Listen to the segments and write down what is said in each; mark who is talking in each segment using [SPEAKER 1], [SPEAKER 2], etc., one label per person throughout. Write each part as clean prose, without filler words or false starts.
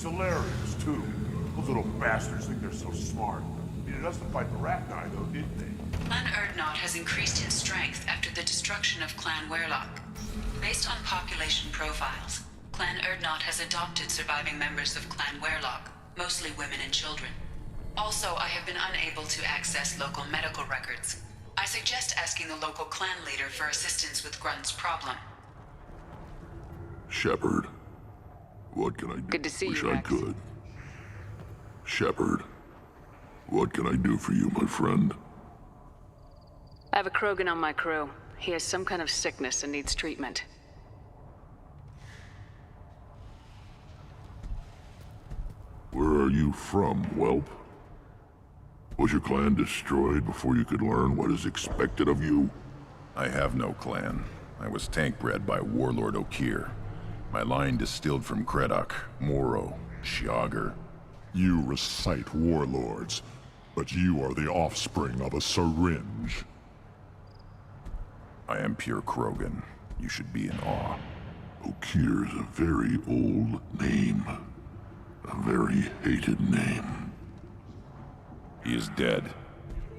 [SPEAKER 1] hilarious, too. Those little bastards think they're so smart. Needed us to fight the rat guy, though, didn't they?
[SPEAKER 2] Clan Erdnot has increased in strength after the destruction of Clan Werlock. Based on population profiles, Clan Erdnot has adopted surviving members of Clan Werlock, mostly women and children. Also, I have been unable to access local medical records. I suggest asking the local clan leader for assistance with Grunt's problem.
[SPEAKER 3] Shepard. What can I do?
[SPEAKER 4] Good to see
[SPEAKER 3] Wish
[SPEAKER 4] you,
[SPEAKER 3] I
[SPEAKER 4] Rex.
[SPEAKER 3] could. Shepard. What can I do for you, my friend?
[SPEAKER 4] I have a Krogan on my crew. He has some kind of sickness and needs treatment.
[SPEAKER 3] Where are you from, whelp? Was your clan destroyed before you could learn what is expected of you?
[SPEAKER 5] I have no clan. I was tank bred by Warlord Okeer. My line distilled from Kredok, Moro, Shiagar.
[SPEAKER 6] You recite warlords, but you are the offspring of a syringe.
[SPEAKER 5] I am pure Krogan. You should be in awe.
[SPEAKER 3] Okeer's a very old name. A very hated name.
[SPEAKER 5] He is dead.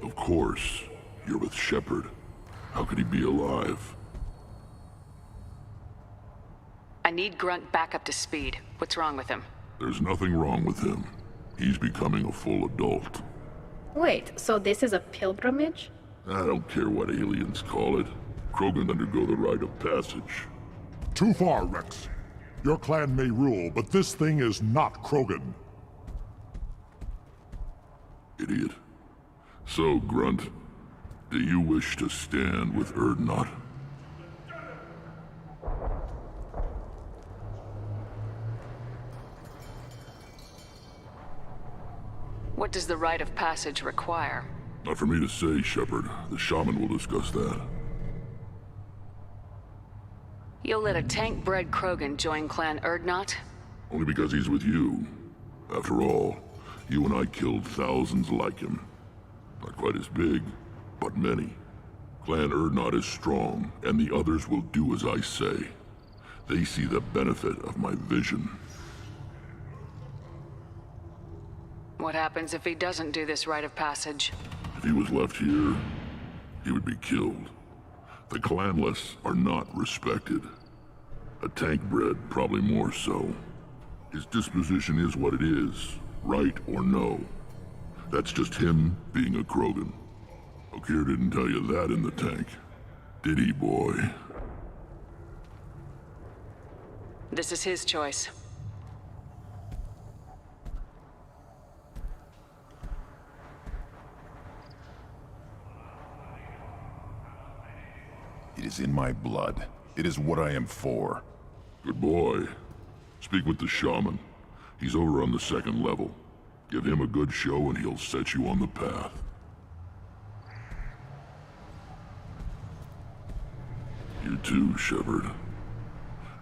[SPEAKER 3] Of course. You're with Shepard. How could he be alive?
[SPEAKER 4] I need Grunt back up to speed. What's wrong with him?
[SPEAKER 3] There's nothing wrong with him. He's becoming a full adult.
[SPEAKER 7] Wait, so this is a pilgrimage?
[SPEAKER 3] I don't care what aliens call it. Krogan undergo the rite of passage.
[SPEAKER 6] Too far, Rex. Your clan may rule, but this thing is not Krogan.
[SPEAKER 3] Idiot. So, Grunt, do you wish to stand with Erdnot?
[SPEAKER 4] What does the rite of passage require?
[SPEAKER 3] Not for me to say, Shepard. The shaman will discuss that.
[SPEAKER 4] You'll let a tank-bred Krogan join Clan Erdnot?
[SPEAKER 3] Only because he's with you. After all, you and I killed thousands like him. Not quite as big, but many. Clan Erdnot is strong, and the others will do as I say. They see the benefit of my vision.
[SPEAKER 4] What happens if he doesn't do this rite of passage?
[SPEAKER 3] If he was left here, he would be killed. The clanless are not respected. A tank bred, probably more so. His disposition is what it is, right or no. That's just him being a Krogan. Okeer didn't tell you that in the tank, did he, boy?
[SPEAKER 4] This is his choice.
[SPEAKER 5] It is in my blood. It is what I am for.
[SPEAKER 3] Good boy. Speak with the shaman. He's over on the second level. Give him a good show and he'll set you on the path. You too, Shepard.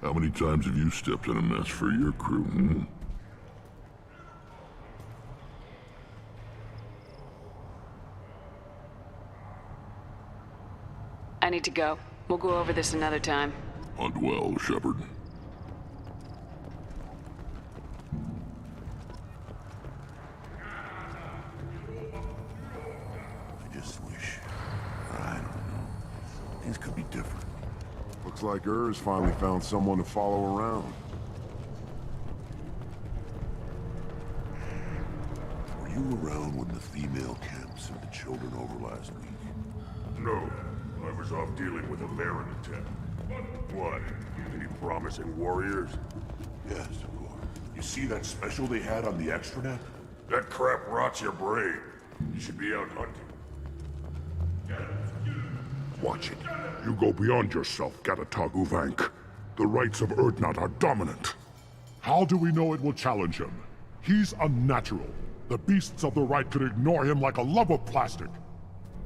[SPEAKER 3] How many times have you stepped in a mess for your crew, hmm?
[SPEAKER 4] I need to go. We'll go over this another time.
[SPEAKER 3] Hunt well, Shepard.
[SPEAKER 1] I just wish... I don't know. Things could be different.
[SPEAKER 8] Looks like Ur's finally found someone to follow around.
[SPEAKER 1] Were you around when the female camp sent the children over last week?
[SPEAKER 3] No. I was off dealing with a Baron attempt. What? Any promising warriors?
[SPEAKER 1] Yes, of course. You see that special they had on the extranet?
[SPEAKER 3] That crap rots your brain. You should be out hunting.
[SPEAKER 6] Watch it. You go beyond yourself, Gatatog Uvank. The rights of Erdnot are dominant. How do we know it will challenge him? He's unnatural. The beasts of the right could ignore him like a lump of plastic.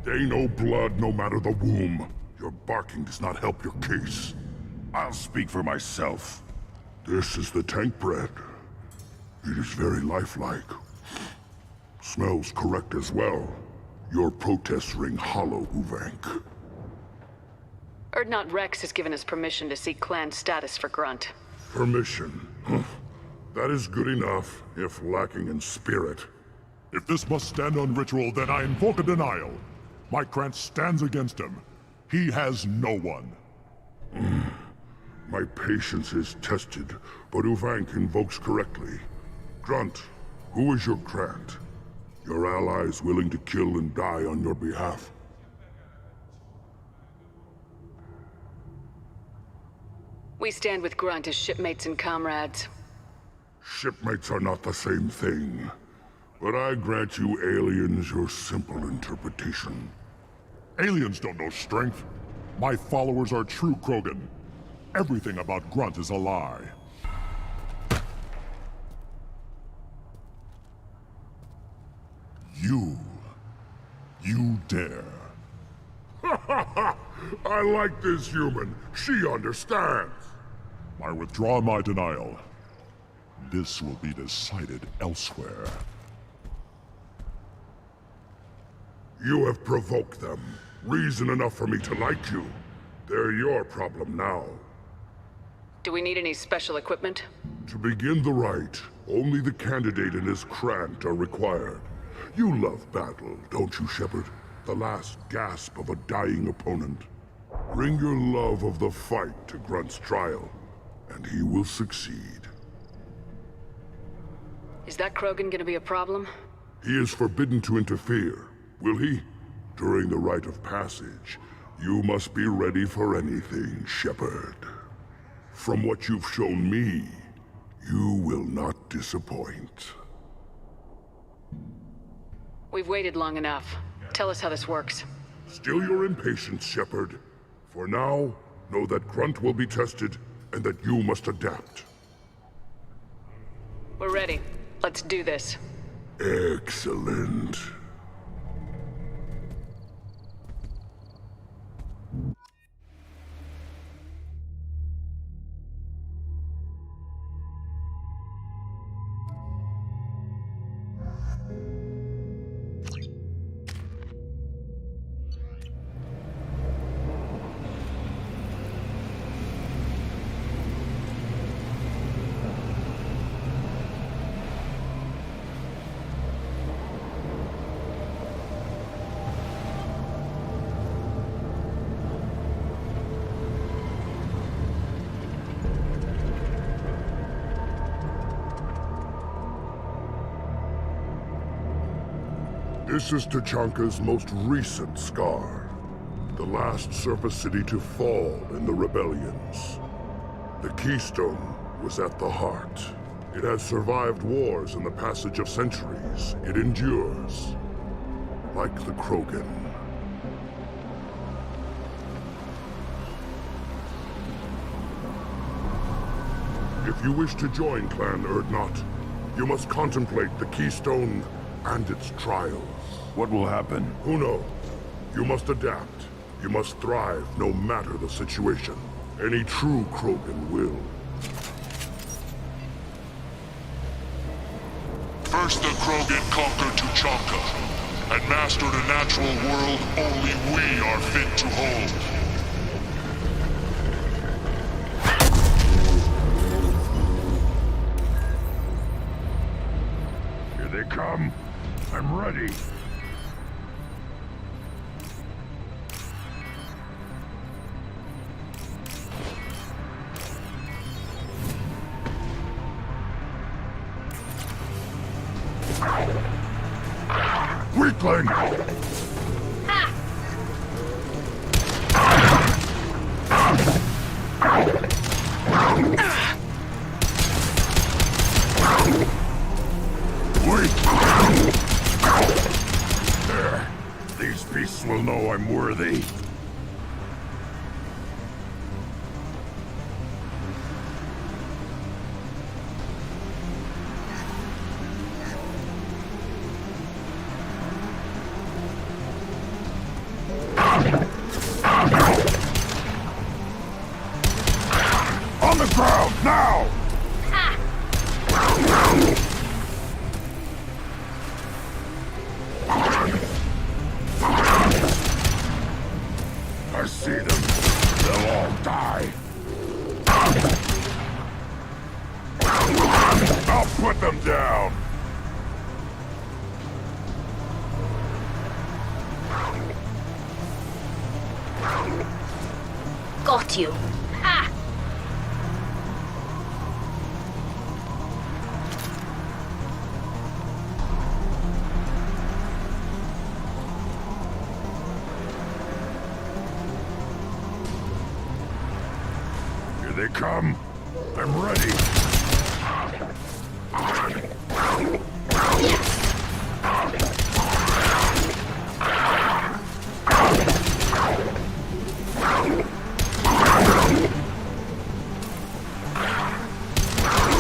[SPEAKER 6] They know blood no matter the womb. Your barking does not help your case.
[SPEAKER 3] I'll speak for myself.
[SPEAKER 6] This is the tank bread. It is very lifelike. Smells correct as well. Your protests ring hollow, Uvank.
[SPEAKER 4] Erdnot Rex has given us permission to seek clan status for Grunt.
[SPEAKER 6] Permission? Huh? That is good enough, if lacking in spirit. If this must stand on ritual, then I invoke a denial. My Krantz stands against him. He has no one.
[SPEAKER 8] My patience is tested, but Uvank invokes correctly. Grunt, who is your Krant? Your allies willing to kill and die on your behalf?
[SPEAKER 4] We stand with Grunt as shipmates and comrades.
[SPEAKER 8] Shipmates are not the same thing. But I grant you aliens your simple interpretation.
[SPEAKER 6] Aliens don't know strength. My followers are true Krogan. Everything about Grunt is a lie. You dare.
[SPEAKER 8] I like this human. She understands.
[SPEAKER 6] I withdraw my denial. This will be decided elsewhere.
[SPEAKER 8] You have provoked them. Reason enough for me to like you. They're your problem now.
[SPEAKER 4] Do we need any special equipment?
[SPEAKER 8] To begin the rite, only the candidate and his Krant are required. You love battle, don't you, Shepard? The last gasp of a dying opponent. Bring your love of the fight to Grunt's trial, and he will succeed.
[SPEAKER 4] Is that Krogan gonna be a problem?
[SPEAKER 8] He is forbidden to interfere, will he? During the rite of passage, you must be ready for anything, Shepard. From what you've shown me, you will not disappoint.
[SPEAKER 4] We've waited long enough. Tell us how this works.
[SPEAKER 8] Still your impatience, Shepard. For now, know that Grunt will be tested, and that you must adapt.
[SPEAKER 4] We're ready. Let's do this.
[SPEAKER 8] Excellent. This is Tachanka's most recent scar. The last surface city to fall in the rebellions. The Keystone was at the heart. It has survived wars and the passage of centuries. It endures. Like the Krogan. If you wish to join Clan Urdnot, you must contemplate the Keystone and its trials.
[SPEAKER 5] What will happen?
[SPEAKER 8] Who knows? You must adapt. You must thrive no matter the situation. Any true Krogan will.
[SPEAKER 9] First the Krogan conquered Tuchanka, and mastered a natural world only we are fit to hold.
[SPEAKER 5] Here they come. I'm ready.
[SPEAKER 8] Weakling!
[SPEAKER 5] There. These beasts will know I'm worthy.
[SPEAKER 8] On the ground, now! I see them. They'll all die.
[SPEAKER 5] Put them down!
[SPEAKER 7] Got you. Ha!
[SPEAKER 5] Here they come. I'm ready.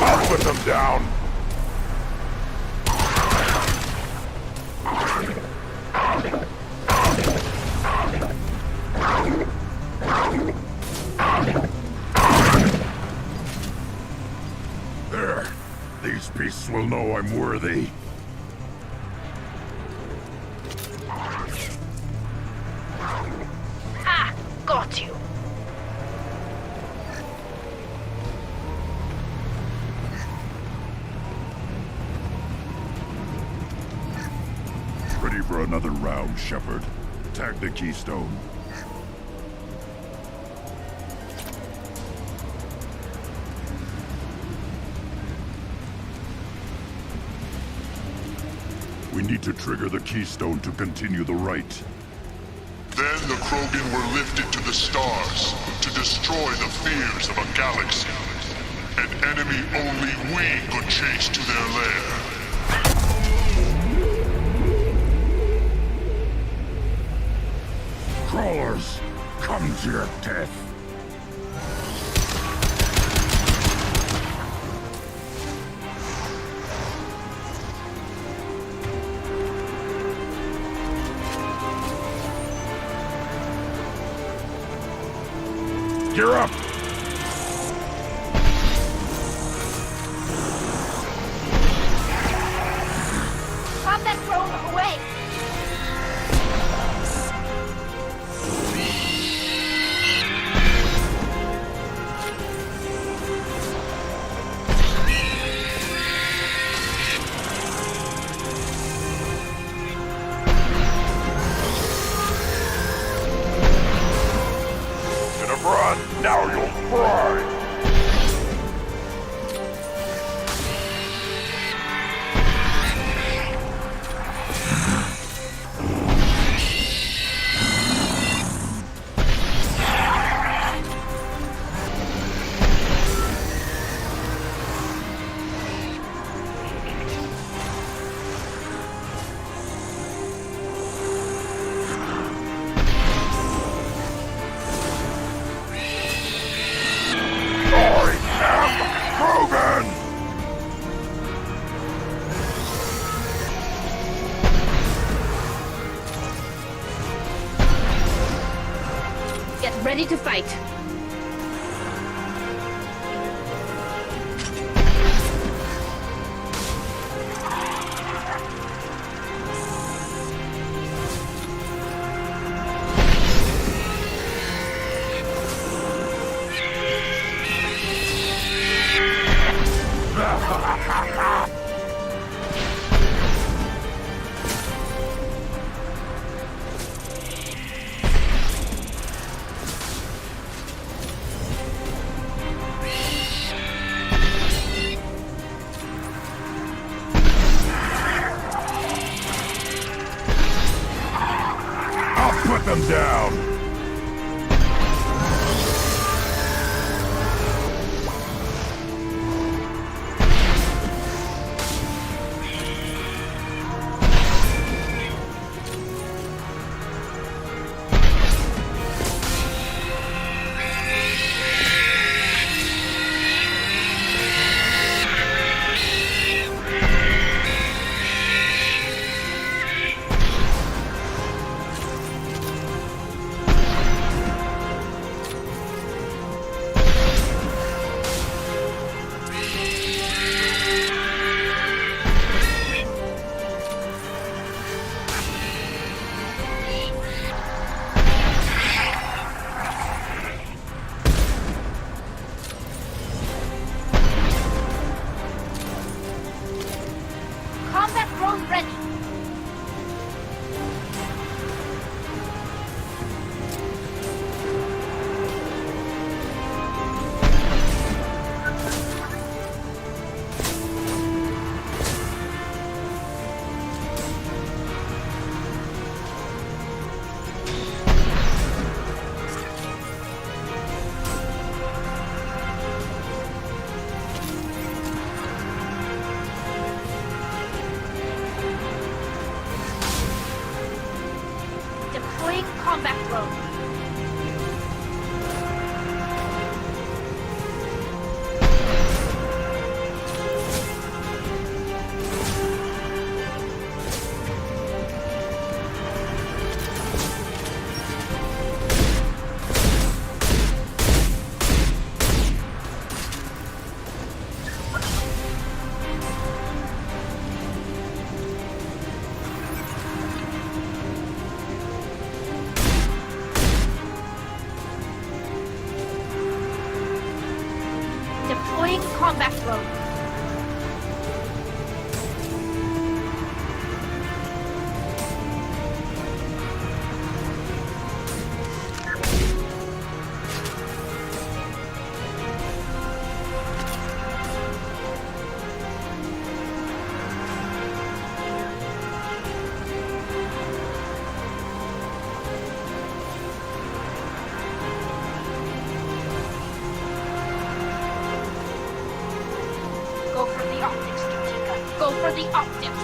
[SPEAKER 5] I'll put them down. There. These beasts will know I'm worthy.
[SPEAKER 7] Ha! Got you.
[SPEAKER 5] Ready for another round, Shepard. Attack the Keystone. We need to trigger the Keystone to continue the right.
[SPEAKER 9] Then the Krogan were lifted to the stars to destroy the fears of a galaxy. An enemy only we could chase to their lair.
[SPEAKER 5] Crawlers, come to your death. Gear up!
[SPEAKER 7] Pop that drone away!
[SPEAKER 5] Should have run, now you'll cry! Krogan!
[SPEAKER 7] Get ready to fight. combat drone. Go for the optics, Tutika. Go for the optics.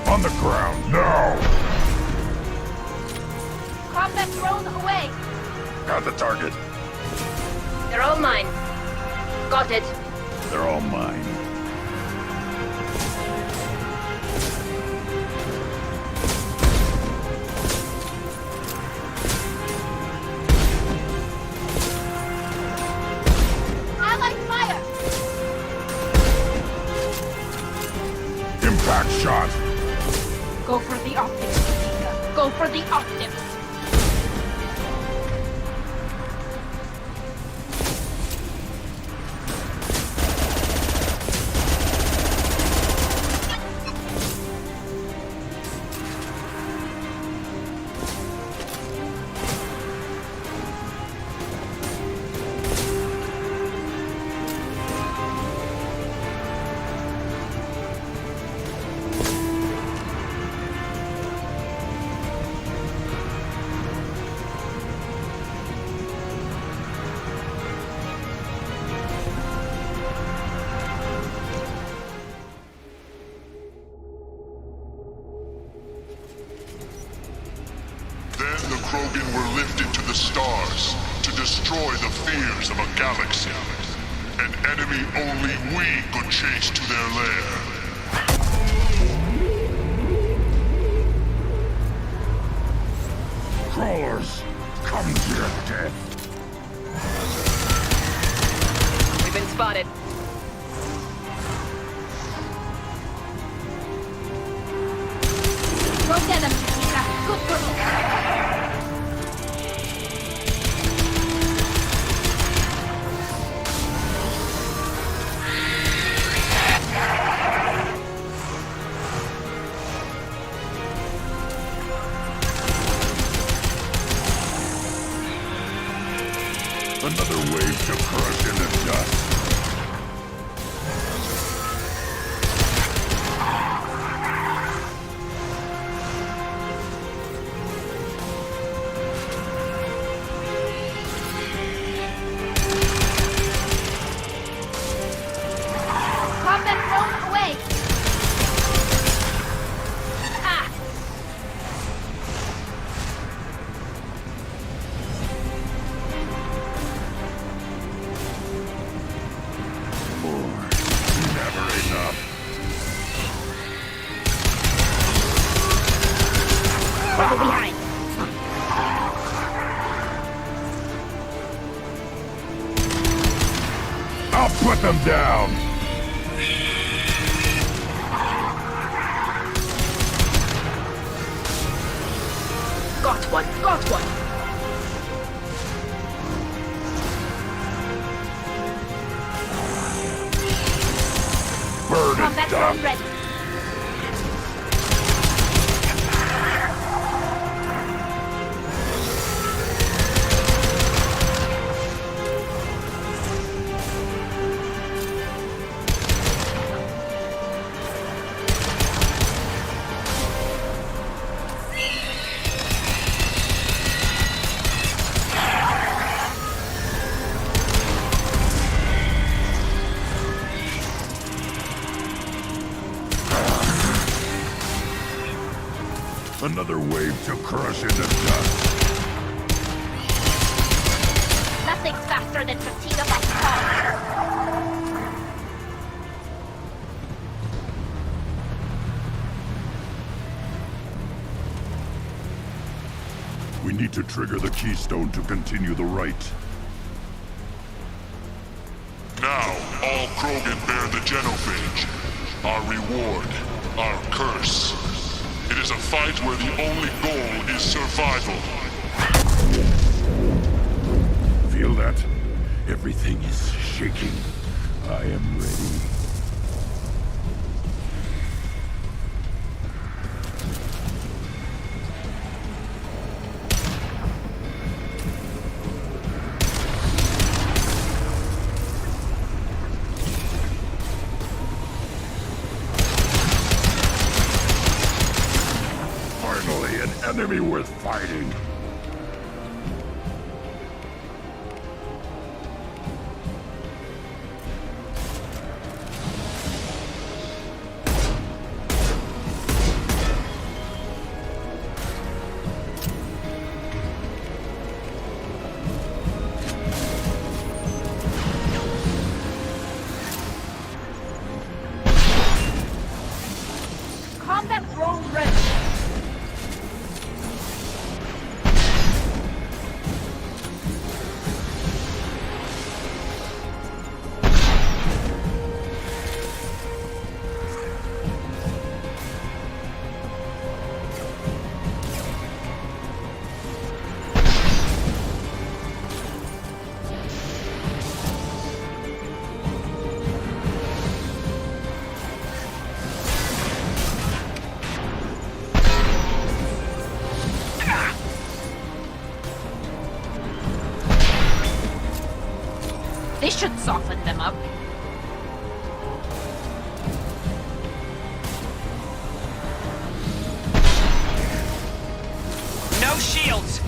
[SPEAKER 5] On the ground, now!
[SPEAKER 7] Combat drone away.
[SPEAKER 5] Got the target.
[SPEAKER 7] They're all mine. Got it.
[SPEAKER 5] They're all mine.
[SPEAKER 7] Allied fire.
[SPEAKER 5] Impact shot!
[SPEAKER 7] Go for the optics, Tutika. Go for the optics.
[SPEAKER 9] Then the Krogan were lifted to the stars to destroy the fears of a galaxy. An enemy only we could chase to their lair.
[SPEAKER 5] Crawlers, come to your death.
[SPEAKER 4] We've been spotted.
[SPEAKER 7] Go get them, Tutika. Good girl.
[SPEAKER 5] Another wave to crush in the dust.
[SPEAKER 7] Combat drone away. Ah.
[SPEAKER 5] Never enough.
[SPEAKER 7] Follow behind.
[SPEAKER 5] I'll put them down.
[SPEAKER 7] Got one. Got one.
[SPEAKER 5] Burn
[SPEAKER 7] Combat
[SPEAKER 5] it
[SPEAKER 7] drone
[SPEAKER 5] up.
[SPEAKER 7] ready.
[SPEAKER 5] Another wave to crush in the dust.
[SPEAKER 7] Nothing faster than fatigue of a car.
[SPEAKER 5] We need to trigger the keystone to continue the rite.
[SPEAKER 9] Now, all Krogan bear the genophage. Our reward, our curse. It is a fight where the only goal is survival.
[SPEAKER 5] Feel that? Everything is shaking. I am ready. Finally, an enemy worth fighting.
[SPEAKER 7] Combat drone ready. This should soften them up.
[SPEAKER 10] No shields!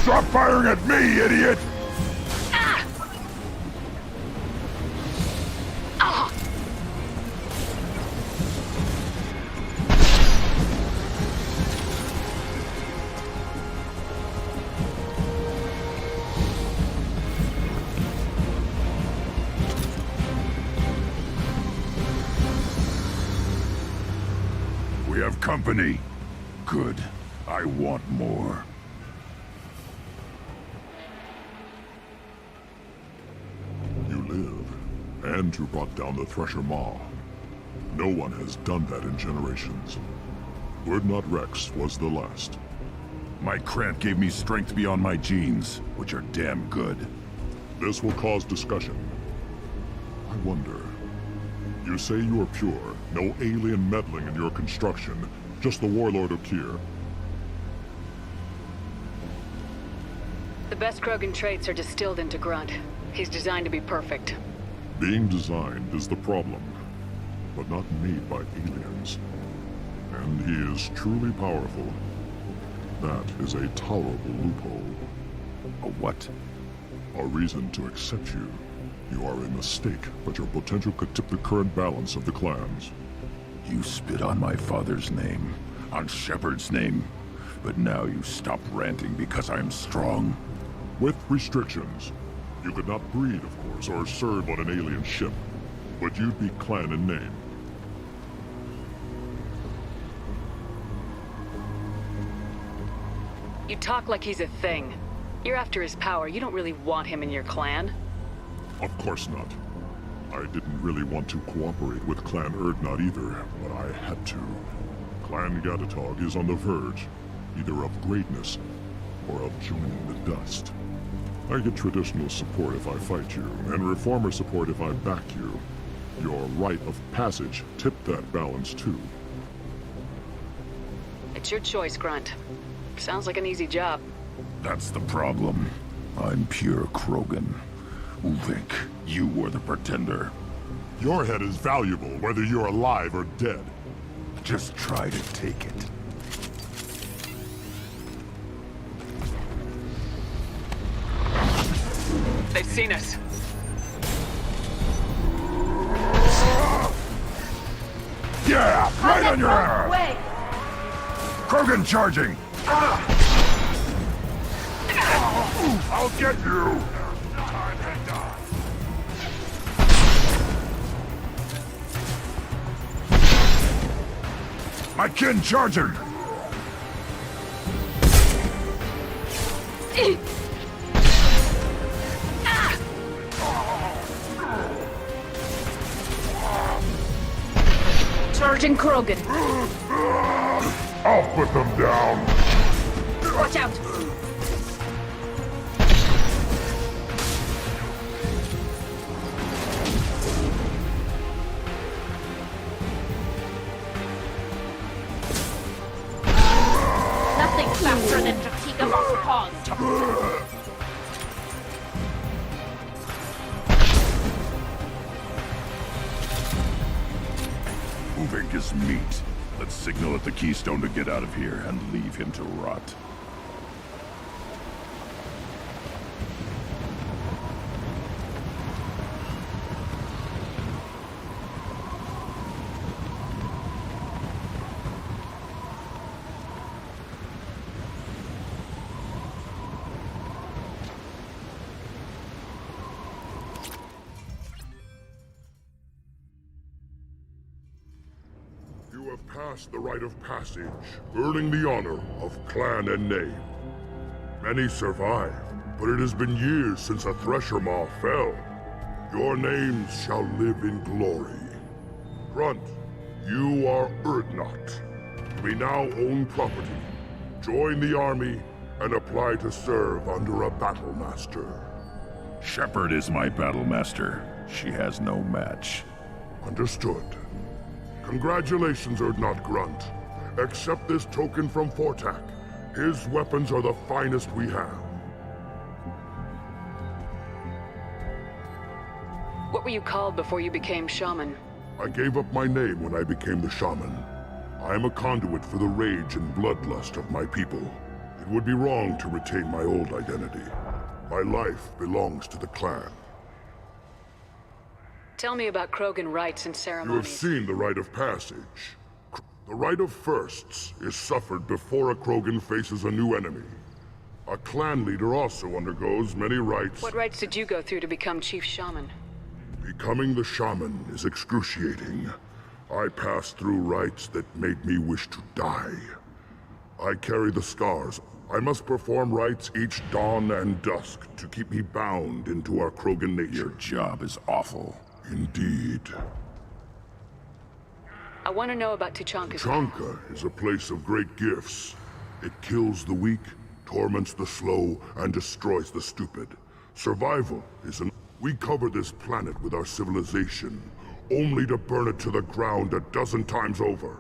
[SPEAKER 5] Stop firing at me, idiot!
[SPEAKER 7] Ah! Ah!
[SPEAKER 5] We have company. Good. I want more.
[SPEAKER 6] You live, and you brought down the Thresher Maw. No one has done that in generations. Urdnot Rex was the last.
[SPEAKER 5] My Krant gave me strength beyond my genes, which are damn good.
[SPEAKER 6] This will cause discussion. I wonder. You say you are pure, no alien meddling in your construction, just the Warlord Okeer.
[SPEAKER 4] The best Krogan traits are distilled into Grunt. He's designed to be perfect.
[SPEAKER 6] Being designed is the problem, but not made by aliens. And he is truly powerful. That is a tolerable loophole.
[SPEAKER 5] A what?
[SPEAKER 6] A reason to accept you. You are a mistake, but your potential could tip the current balance of the clans.
[SPEAKER 5] You spit on my father's name, on Shepard's name, but now you stop ranting because I'm strong.
[SPEAKER 6] With restrictions. You could not breed, of course, or serve on an alien ship, but you'd be clan in name.
[SPEAKER 4] You talk like he's a thing. You're after his power. You don't really want him in your clan.
[SPEAKER 6] Of course not. I didn't really want to cooperate with Clan Urdnot either, but I had to. Clan Gatatog is on the verge, either of greatness or of joining the dust. I get traditional support if I fight you, and reformer support if I back you. Your rite of passage tipped that balance too.
[SPEAKER 4] It's your choice, Grunt. Sounds like an easy job.
[SPEAKER 5] That's the problem. I'm pure Krogan. Uvink, you were the pretender.
[SPEAKER 6] Your head is valuable, whether you're alive or dead.
[SPEAKER 5] Just try to take it.
[SPEAKER 4] They've seen us.
[SPEAKER 5] Right on your
[SPEAKER 7] Contact
[SPEAKER 5] ass!
[SPEAKER 7] way.
[SPEAKER 5] Krogan charging!
[SPEAKER 6] I'll get you!
[SPEAKER 5] My kin charging!
[SPEAKER 7] Charging Krogan.
[SPEAKER 6] I'll put them down!
[SPEAKER 7] Watch out. Nothing faster than Draktigam off pause.
[SPEAKER 5] Uvink is meat. Let's signal at the Keystone to get out of here and leave him to rot.
[SPEAKER 6] You have passed the rite of passage, earning the honor of clan and name. Many survive, but it has been years since a Thresher Maw fell. Your names shall live in glory. Grunt, you are Urdnot. We now own property. Join the army and apply to serve under a battle master.
[SPEAKER 5] Shepard is my battle master. She has no match.
[SPEAKER 6] Understood. Congratulations, Urdnot Grunt. Accept this token from Fortak. His weapons are the finest we have.
[SPEAKER 4] What were you called before you became shaman?
[SPEAKER 6] I gave up my name when I became the shaman. I am a conduit for the rage and bloodlust of my people. It would be wrong to retain my old identity. My life belongs to the clan.
[SPEAKER 4] Tell me about Krogan rites and
[SPEAKER 6] You have
[SPEAKER 4] ceremonies.
[SPEAKER 6] seen the rite of passage. The rite of firsts is suffered before a Krogan faces a new enemy. A clan leader also undergoes many rites.
[SPEAKER 4] What rites did you go through to become chief shaman?
[SPEAKER 6] Becoming the shaman is excruciating. I passed through rites that made me wish to die. I carry the scars. I must perform rites each dawn and dusk to keep me bound into our Krogan nature.
[SPEAKER 5] Your job is awful.
[SPEAKER 6] Indeed.
[SPEAKER 4] I want to know about Tuchanka's.
[SPEAKER 6] Tuchanka is a place of great gifts. It kills the weak, torments the slow, and destroys the stupid. Survival is an... We cover this planet with our civilization, only to burn it to the ground a dozen times over.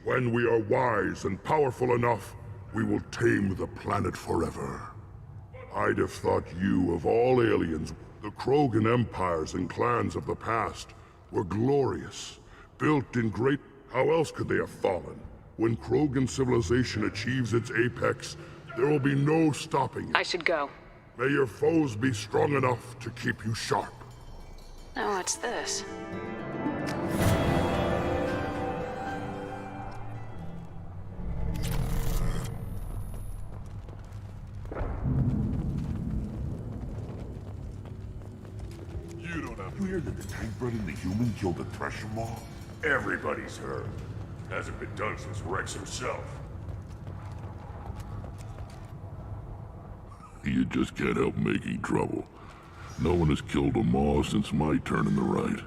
[SPEAKER 6] When we are wise and powerful enough, we will tame the planet forever. I'd have thought you, of all aliens, the Krogan empires and clans of the past, were glorious, built in great... How else could they have fallen? When Krogan civilization achieves its apex, there will be no stopping it.
[SPEAKER 4] I should go.
[SPEAKER 6] May your foes be strong enough to keep you sharp.
[SPEAKER 4] Now what's this?
[SPEAKER 1] You don't have to hear that the tank bred and the human killed the Thresher Maw? Everybody's heard. Hasn't been done since Rex himself.
[SPEAKER 3] You just can't help making trouble. No one has killed a Maw since my turn in the right.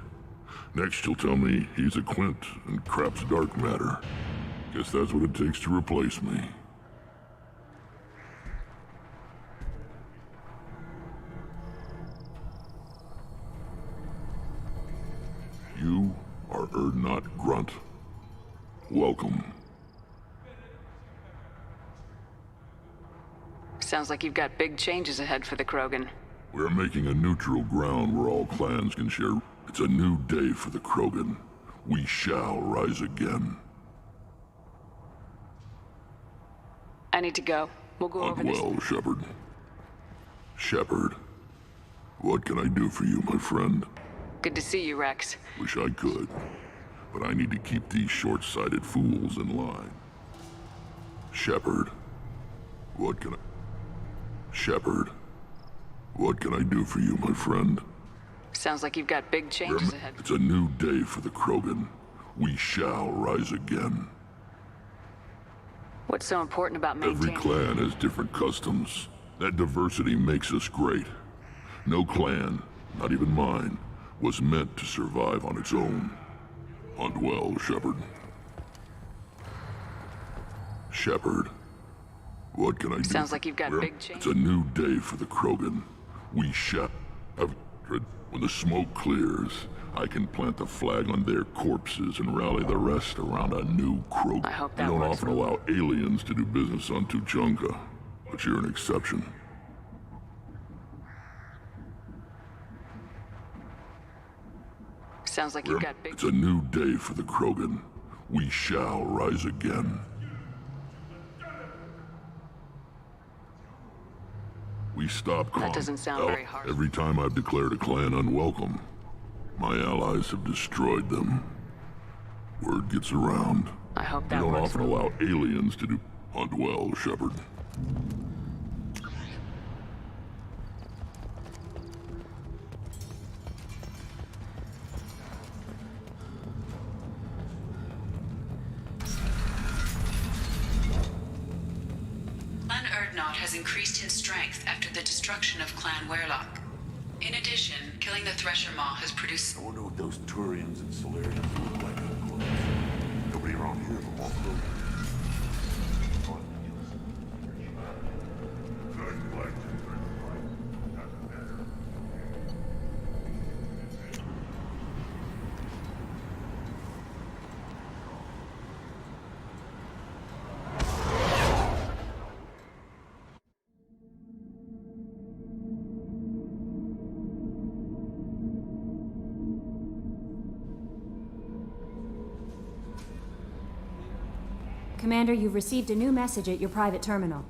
[SPEAKER 3] Next you'll tell me he's a Quint and crap's dark matter. Guess that's what it takes to replace me. You are Urdnot Grunt. Welcome.
[SPEAKER 4] Sounds like you've got big changes ahead for the Krogan.
[SPEAKER 3] We're making a neutral ground where all clans can share. It's a new day for the Krogan. We shall rise again.
[SPEAKER 4] I need to go. We'll go over this.
[SPEAKER 3] Well, Shepard. Shepard. What can I do for you, my friend?
[SPEAKER 4] Good to see you, Rex.
[SPEAKER 3] Wish I could. but I need to keep these short-sighted fools in line. Shepard, what can I do for you, my friend?
[SPEAKER 4] Sounds like you've got big changes ahead.
[SPEAKER 3] It's a new day for the Krogan. We shall rise again.
[SPEAKER 4] What's so important about
[SPEAKER 3] Every
[SPEAKER 4] maintaining...
[SPEAKER 3] clan has different customs. That diversity makes us great. No clan, not even mine, was meant to survive on its own. Hunt well, Shepard. Shepard, what can I do?
[SPEAKER 4] Sounds like you've got big changes.
[SPEAKER 3] It's a new day for the Krogan. We shall have... When the smoke clears, I can plant the flag on their corpses and rally the rest around a new Krogan.
[SPEAKER 4] I hope
[SPEAKER 3] We
[SPEAKER 4] that
[SPEAKER 3] don't
[SPEAKER 4] works.
[SPEAKER 3] often allow aliens to do business on Tuchanka, but you're an exception.
[SPEAKER 4] Sounds like you've got big...
[SPEAKER 3] It's a new day for the Krogan. We shall rise again. We stop
[SPEAKER 4] That doesn't sound very hard.
[SPEAKER 3] Every time I've declared a clan unwelcome, my allies have destroyed them. Word gets around.
[SPEAKER 4] I hope
[SPEAKER 3] We
[SPEAKER 4] that
[SPEAKER 3] don't
[SPEAKER 4] works.
[SPEAKER 3] often allow aliens to do... Hunt well, Shepard.
[SPEAKER 2] Clan Urdnot has increased in strength after the destruction of Clan Werlock. In addition, killing the Thresher Maw has produced...
[SPEAKER 1] I wonder what those Turians and Solarians look like up close. Nobody around here from all those.
[SPEAKER 10] Commander, you've received a new message at your private terminal.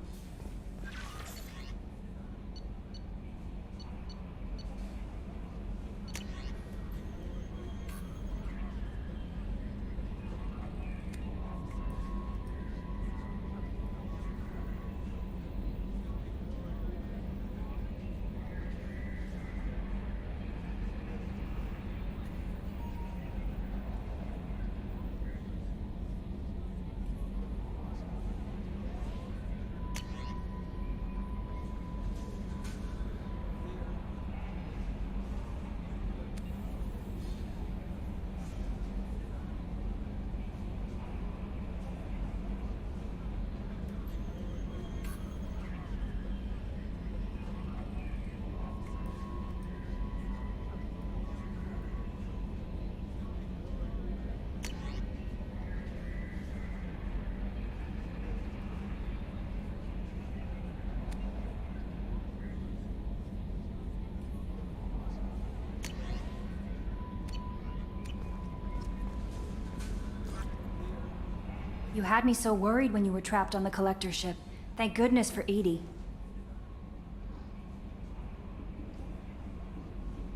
[SPEAKER 10] You had me so worried when you were trapped on the Collector ship. Thank goodness for EDI.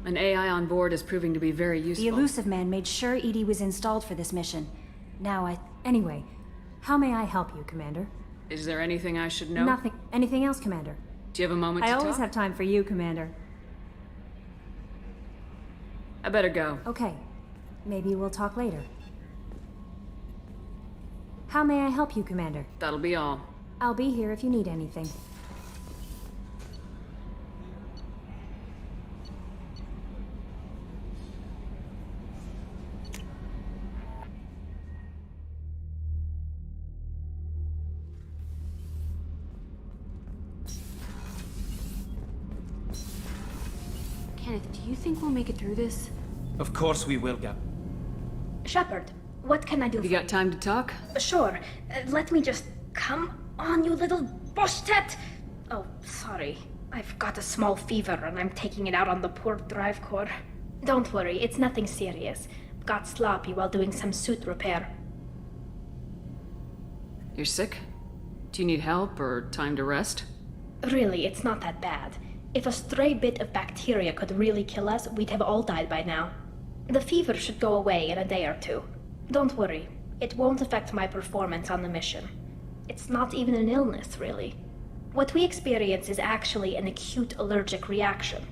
[SPEAKER 4] An AI on board is proving to be very useful.
[SPEAKER 10] The Elusive Man made sure EDI was installed for this mission. Anyway, how may I help you, Commander?
[SPEAKER 4] Is there anything I should know?
[SPEAKER 10] Nothing. Anything else, Commander?
[SPEAKER 4] Do you have a moment to
[SPEAKER 10] I
[SPEAKER 4] talk?
[SPEAKER 10] always have time for you, Commander.
[SPEAKER 4] I better go.
[SPEAKER 10] Okay. Maybe we'll talk later. How may I help you, Commander?
[SPEAKER 4] That'll be all.
[SPEAKER 10] I'll be here if you need anything.
[SPEAKER 7] Kenneth, do you think we'll make it through this?
[SPEAKER 11] Of course we will, Gab.
[SPEAKER 7] Shepard, what can I do?
[SPEAKER 4] You got time to talk?
[SPEAKER 7] Sure. Let me just... Come on, you little boshtet! Oh, sorry. I've got a small fever and I'm taking it out on the poor drive core. Don't worry, it's nothing serious. Got sloppy while doing some suit repair.
[SPEAKER 4] You're sick? Do you need help or time to rest?
[SPEAKER 7] Really, it's not that bad. If a stray bit of bacteria could really kill us, we'd have all died by now. The fever should go away in a day or two. Don't worry, it won't affect my performance on the mission. It's not even an illness, really. What we experience is actually an acute allergic reaction.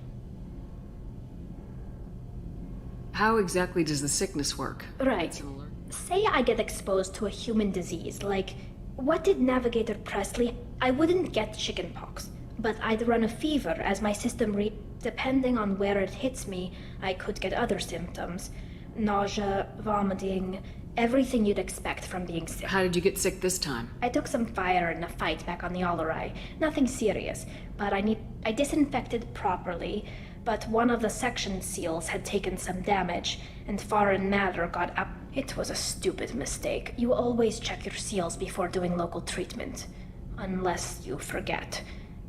[SPEAKER 4] How exactly does the sickness work?
[SPEAKER 7] Right. Say I get exposed to a human disease, like, what did Navigator Presley? I wouldn't get chickenpox, but I'd run a fever as my system depending on where it hits me, I could get other symptoms. Nausea, vomiting, everything you'd expect from being sick.
[SPEAKER 4] How did you get sick this time?
[SPEAKER 7] I took some fire in a fight back on the Allerai. Nothing serious, but I disinfected properly, but one of the section seals had taken some damage, and foreign matter got up. It was a stupid mistake. You always check your seals before doing local treatment. Unless you forget.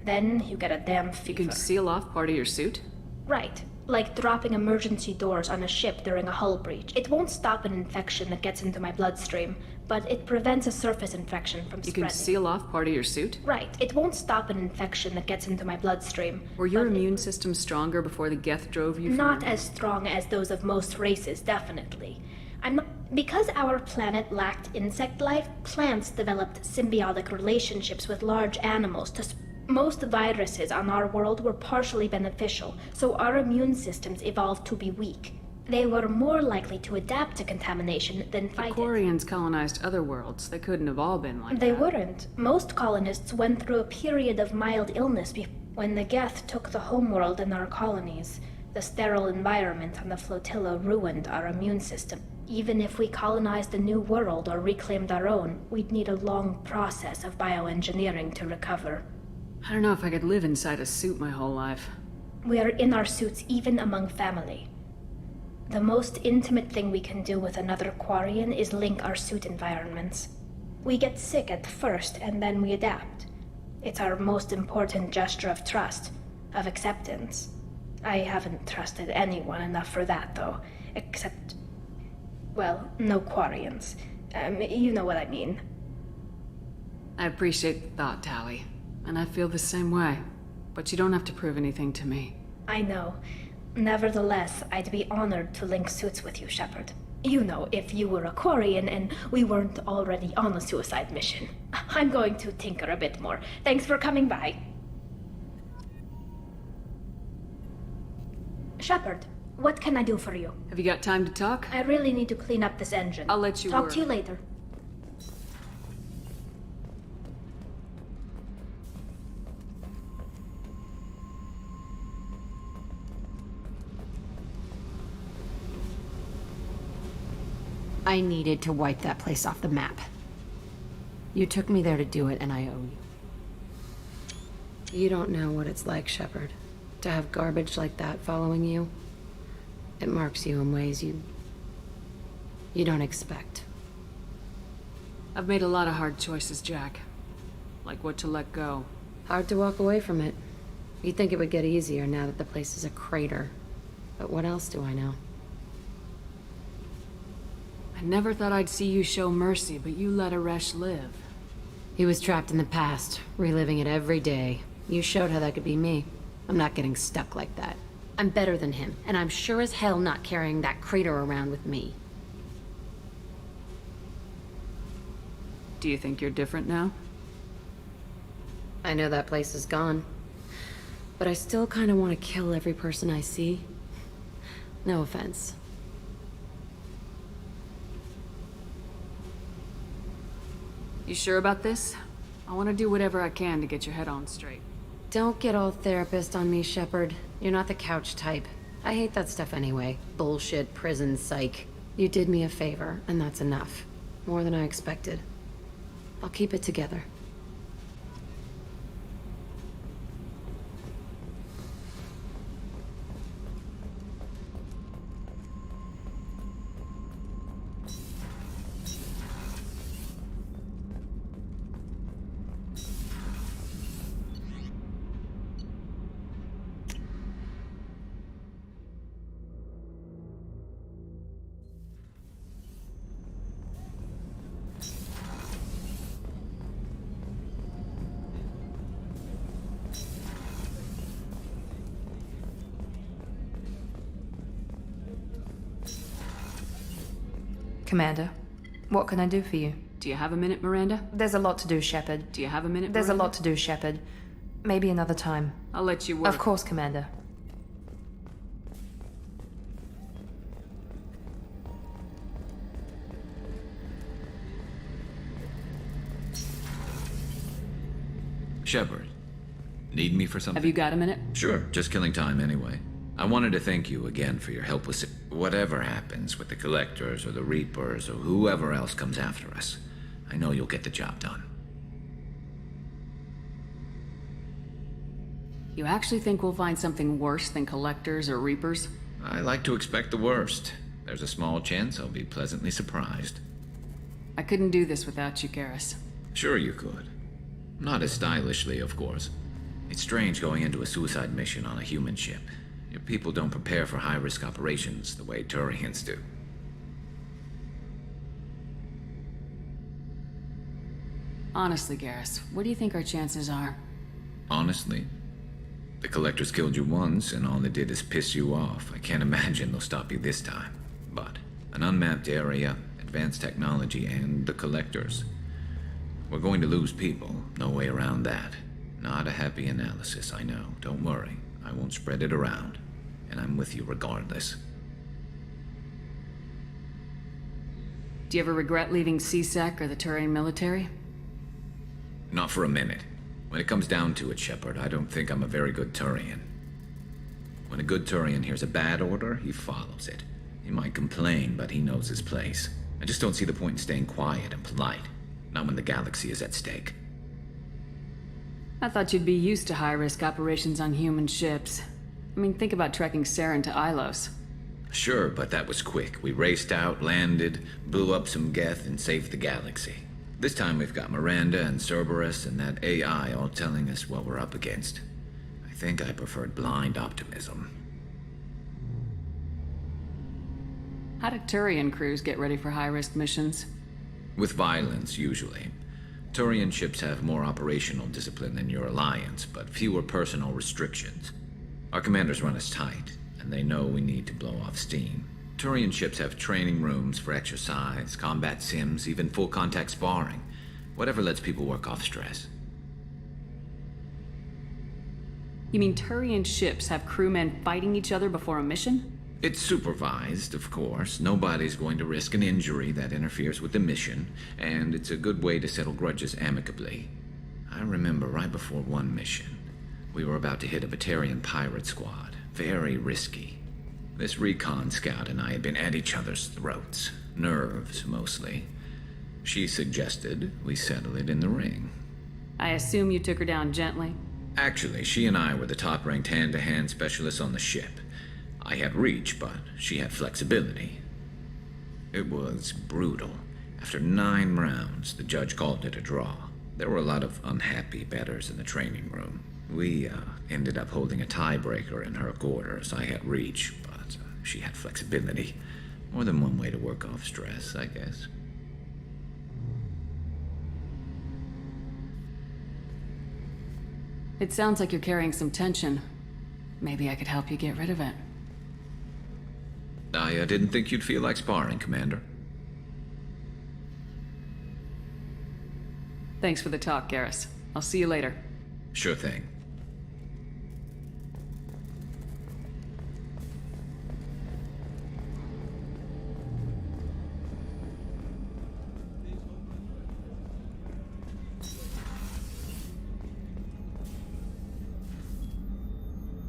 [SPEAKER 7] Then you get a damn fever.
[SPEAKER 4] You can seal off part of your suit?
[SPEAKER 7] Right. Like dropping emergency doors on a ship during a hull breach. It won't stop an infection that gets into my bloodstream, but it prevents a surface infection from spreading.
[SPEAKER 4] You can seal off part of your suit?
[SPEAKER 7] Right. It won't stop an infection that gets into my bloodstream.
[SPEAKER 4] Were your immune system stronger before the Geth drove you from...
[SPEAKER 7] Not as strong as those of most races, definitely. Because our planet lacked insect life, plants developed symbiotic relationships with large animals most viruses on our world were partially beneficial, so our immune systems evolved to be weak. They were more likely to adapt to contamination than fight it.
[SPEAKER 4] The Quarians colonized other worlds. They couldn't have all been like that.
[SPEAKER 7] They weren't. Most colonists went through a period of mild illness when the Geth took the homeworld in our colonies. The sterile environment on the flotilla ruined our immune system. Even if we colonized a new world or reclaimed our own, we'd need a long process of bioengineering to recover.
[SPEAKER 4] I don't know if I could live inside a suit my whole life.
[SPEAKER 7] We are in our suits even among family. The most intimate thing we can do with another Quarian is link our suit environments. We get sick at first and then we adapt. It's our most important gesture of trust, of acceptance. I haven't trusted anyone enough for that, though, except... well, no Quarians. You know what I mean.
[SPEAKER 4] I appreciate the thought, Tali. And I feel the same way. But you don't have to prove anything to me.
[SPEAKER 7] I know. Nevertheless, I'd be honored to link suits with you, Shepard. You know, if you were a Quarian and we weren't already on a suicide mission. I'm going to tinker a bit more. Thanks for coming by. Shepard, what can I do for you?
[SPEAKER 4] Have you got time to talk?
[SPEAKER 7] I really need to clean up this engine.
[SPEAKER 4] I'll let you
[SPEAKER 7] talk
[SPEAKER 4] work.
[SPEAKER 7] to you later.
[SPEAKER 12] I needed to wipe that place off the map. You took me there to do it, and I owe you. You don't know what it's like, Shepard. To have garbage like that following you. It marks you in ways you don't expect.
[SPEAKER 4] I've made a lot of hard choices, Jack. Like what to let go.
[SPEAKER 12] Hard to walk away from it. You'd think it would get easier now that the place is a crater. But what else do I know?
[SPEAKER 4] I never thought I'd see you show mercy, but you let Aresh live.
[SPEAKER 12] He was trapped in the past, reliving it every day. You showed how that could be me. I'm not getting stuck like that. I'm better than him, and I'm sure as hell not carrying that crater around with me.
[SPEAKER 4] Do you think you're different now?
[SPEAKER 12] I know that place is gone. But I still kind of want to kill every person I see. No offense.
[SPEAKER 4] You sure about this? I want to do whatever I can to get your head on straight.
[SPEAKER 12] Don't get all therapist on me, Shepard. You're not the couch type. I hate that stuff anyway. Bullshit, prison, psych. You did me a favor, and that's enough. More than I expected. I'll keep it together.
[SPEAKER 13] Commander, what can I do for you?
[SPEAKER 4] Do you have a minute, Miranda?
[SPEAKER 13] There's a lot to do, Shepard.
[SPEAKER 4] Do you have a minute,
[SPEAKER 13] There's a
[SPEAKER 4] Miranda?
[SPEAKER 13] lot to do, Shepard. Maybe another time.
[SPEAKER 4] I'll let you work.
[SPEAKER 13] Of course, Commander.
[SPEAKER 14] Shepard, need me for something?
[SPEAKER 4] Have you got a minute?
[SPEAKER 14] Sure, just killing time anyway. I wanted to thank you again for your help with whatever happens with the Collectors or the Reapers or whoever else comes after us. I know you'll get the job done.
[SPEAKER 4] You actually think we'll find something worse than Collectors or Reapers?
[SPEAKER 14] I like to expect the worst. There's a small chance I'll be pleasantly surprised.
[SPEAKER 4] I couldn't do this without you, Garrus.
[SPEAKER 14] Sure you could. Not as stylishly, of course. It's strange going into a suicide mission on a human ship. Your people don't prepare for high-risk operations the way Turians do.
[SPEAKER 4] Honestly, Garrus, what do you think our chances are?
[SPEAKER 14] Honestly, the Collectors killed you once, and all they did is piss you off. I can't imagine they'll stop you this time. But an unmapped area, advanced technology, and the Collectors. We're going to lose people. No way around that. Not a happy analysis, I know. Don't worry. I won't spread it around. And I'm with you regardless.
[SPEAKER 4] Do you ever regret leaving CSEC or the Turian military?
[SPEAKER 14] Not for a minute. When it comes down to it, Shepard, I don't think I'm a very good Turian. When a good Turian hears a bad order, he follows it. He might complain, but he knows his place. I just don't see the point in staying quiet and polite. Not when the galaxy is at stake.
[SPEAKER 4] I thought you'd be used to high-risk operations on human ships. I mean, think about trekking Saren to Ilos.
[SPEAKER 14] Sure, but that was quick. We raced out, landed, blew up some Geth, and saved the galaxy. This time we've got Miranda and Cerberus and that AI all telling us what we're up against. I think I preferred blind optimism.
[SPEAKER 4] How do Turian crews get ready for high-risk missions?
[SPEAKER 14] With violence, usually. Turian ships have more operational discipline than your alliance, but fewer personal restrictions. Our commanders run us tight, and they know we need to blow off steam. Turian ships have training rooms for exercise, combat sims, even full-contact sparring. Whatever lets people work off stress.
[SPEAKER 4] You mean Turian ships have crewmen fighting each other before a mission?
[SPEAKER 14] It's supervised, of course. Nobody's going to risk an injury that interferes with the mission, and it's a good way to settle grudges amicably. I remember right before one mission, we were about to hit a Batarian pirate squad. Very risky. This recon scout and I had been at each other's throats. Nerves, mostly. She suggested we settle it in the ring.
[SPEAKER 4] I assume you took her down gently?
[SPEAKER 14] Actually, she and I were the top-ranked hand-to-hand specialists on the ship. I had reach, but she had flexibility. It was brutal. After 9 rounds, the judge called it a draw. There were a lot of unhappy bettors in the training room. We ended up holding a tiebreaker in her quarters. I had reach, but she had flexibility. More than one way to work off stress, I guess.
[SPEAKER 4] It sounds like you're carrying some tension. Maybe I could help you get rid of it.
[SPEAKER 14] I didn't think you'd feel like sparring, Commander.
[SPEAKER 4] Thanks for the talk, Garrus. I'll see you later.
[SPEAKER 14] Sure thing.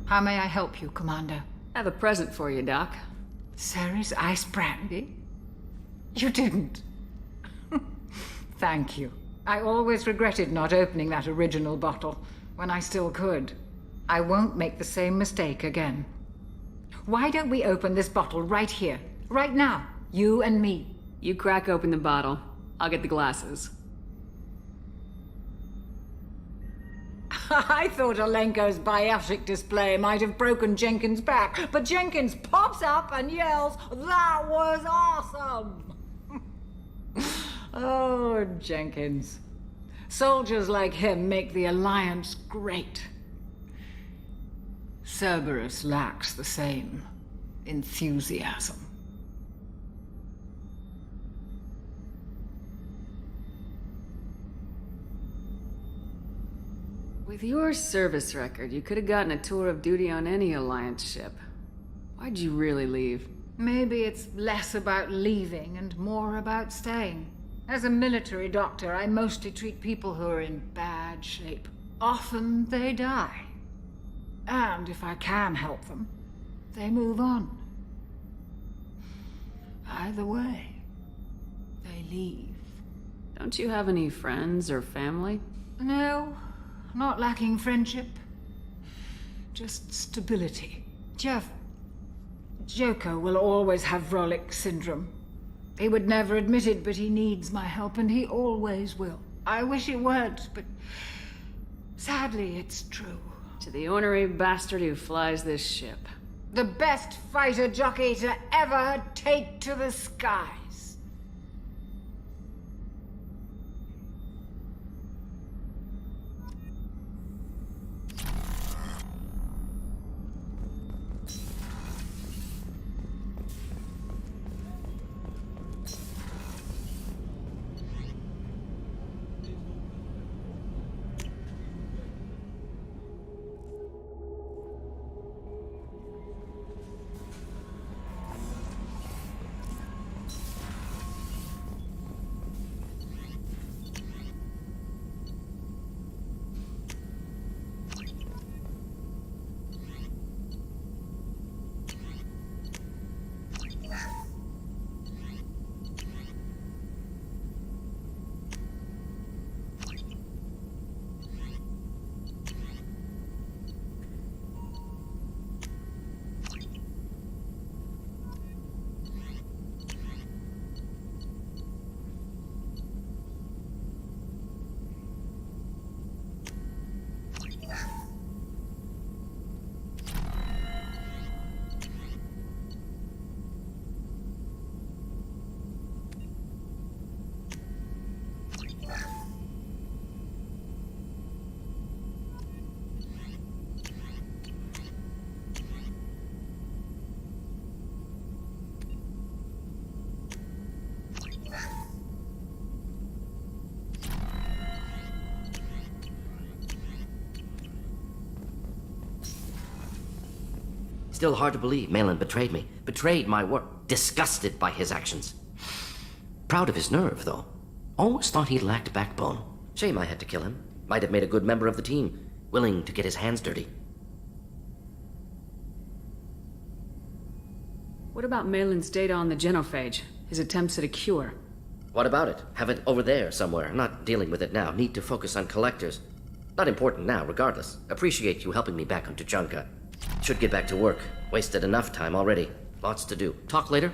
[SPEAKER 15] How may I help you, Commander?
[SPEAKER 4] I have a present for you, Doc.
[SPEAKER 15] Ceres ice brandy? You didn't. Thank you. I always regretted not opening that original bottle when I still could. I won't make the same mistake again. Why don't we open this bottle right here, right now, you and me?
[SPEAKER 4] You crack open the bottle. I'll get the glasses.
[SPEAKER 15] I thought Alenko's biotic display might have broken Jenkins' back, but Jenkins pops up and yells, "That was awesome!" Oh, Jenkins. Soldiers like him make the Alliance great. Cerberus lacks the same enthusiasm.
[SPEAKER 4] With your service record, you could have gotten a tour of duty on any Alliance ship. Why'd you really leave?
[SPEAKER 15] Maybe it's less about leaving and more about staying. As a military doctor, I mostly treat people who are in bad shape. Often they die. And if I can help them, they move on. Either way, they leave.
[SPEAKER 4] Don't you have any friends or family?
[SPEAKER 15] No, not lacking friendship. Just stability. Jeff, Joko will always have Vrolik syndrome. He would never admit it, but he needs my help, and he always will. I wish he weren't, but sadly, it's true.
[SPEAKER 4] To the ornery bastard who flies this ship.
[SPEAKER 15] The best fighter jockey to ever take to the skies.
[SPEAKER 16] Still hard to believe Malin betrayed me. Betrayed my work. Disgusted by his actions. Proud of his nerve, though. Always thought he lacked backbone. Shame I had to kill him. Might have made a good member of the team. Willing to get his hands dirty.
[SPEAKER 4] What about Malin's data on the genophage? His attempts at a cure?
[SPEAKER 16] What about it? Have it over there somewhere. Not dealing with it now. Need to focus on collectors. Not important now, regardless. Appreciate you helping me back on Tuchanka. Should get back to work. Wasted enough time already. Lots to do. Talk later?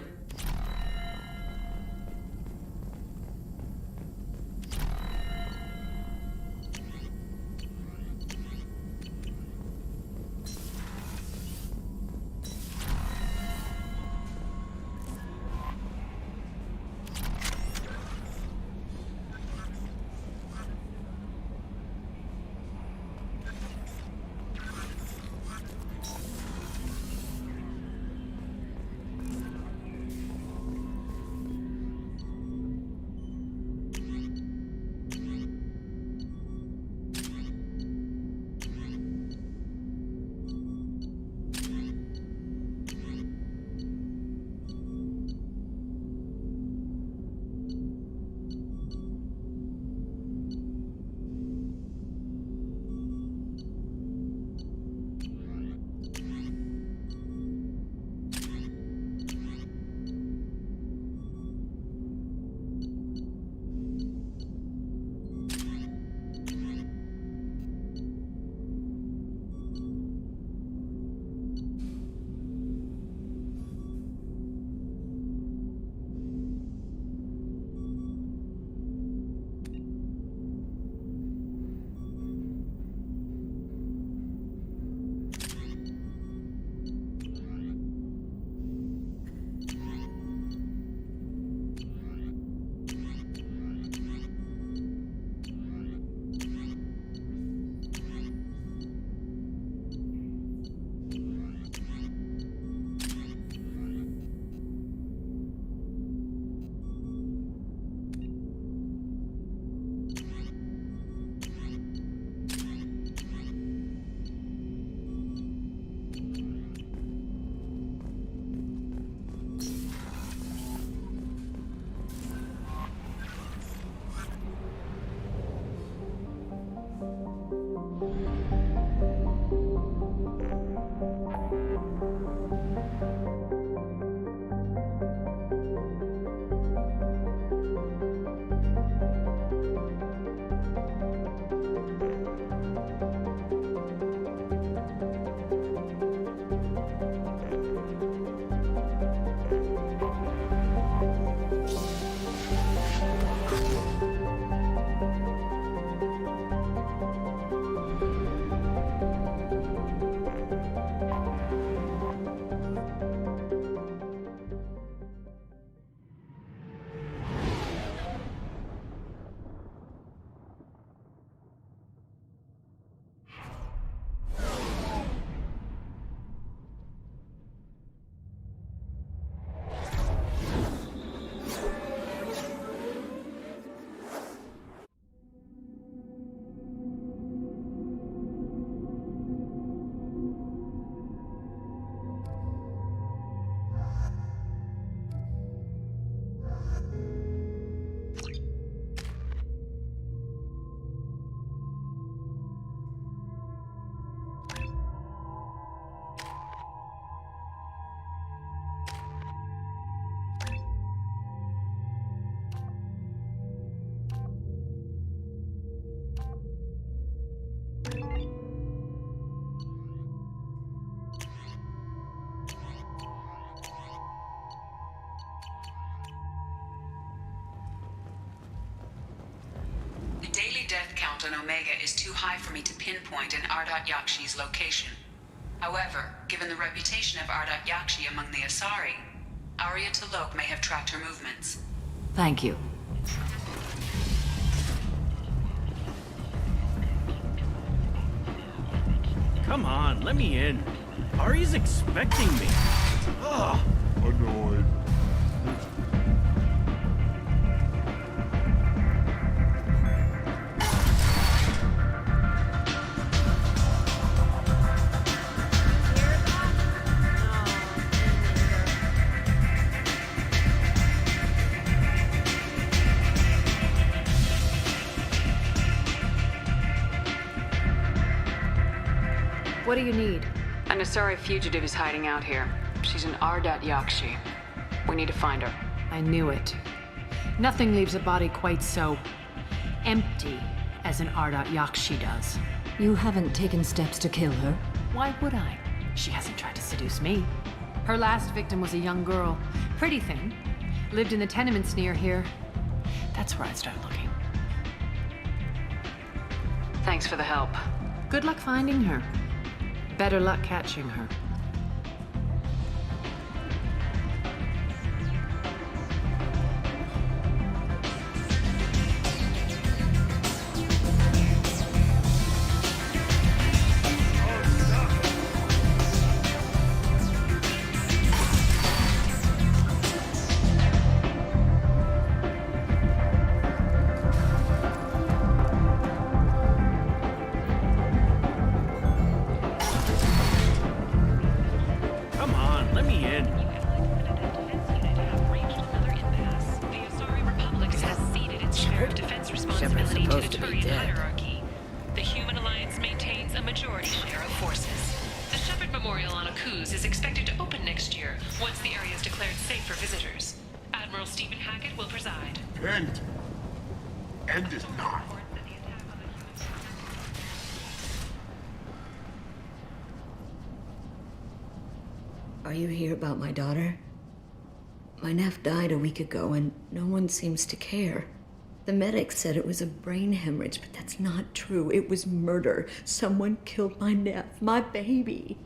[SPEAKER 2] count on Omega is too high for me to pinpoint an Ardat Yakshi's location. However, given the reputation of Ardat Yakshi among the Asari, Arya T'Loak may have tracked her movements.
[SPEAKER 13] Thank you.
[SPEAKER 17] Come on, let me in. Ari's expecting me. Ugh.
[SPEAKER 6] Annoyed.
[SPEAKER 4] What do you need? An Asari fugitive is hiding out here. She's an Ardat Yakshi. We need to find her. I knew it. Nothing leaves a body quite so empty as an Ardat Yakshi does.
[SPEAKER 10] You haven't taken steps to kill her?
[SPEAKER 4] Why would I? She hasn't tried to seduce me. Her last victim was a young girl. Pretty thin. Lived in the tenements near here. That's where I'd start looking. Thanks for the help. Good luck finding her. Better luck catching her.
[SPEAKER 8] End is not.
[SPEAKER 18] Are you here about my daughter? My nephew died a week ago and no one seems to care. The medic said it was a brain hemorrhage, but that's not true. It was murder. Someone killed my nephew, my baby.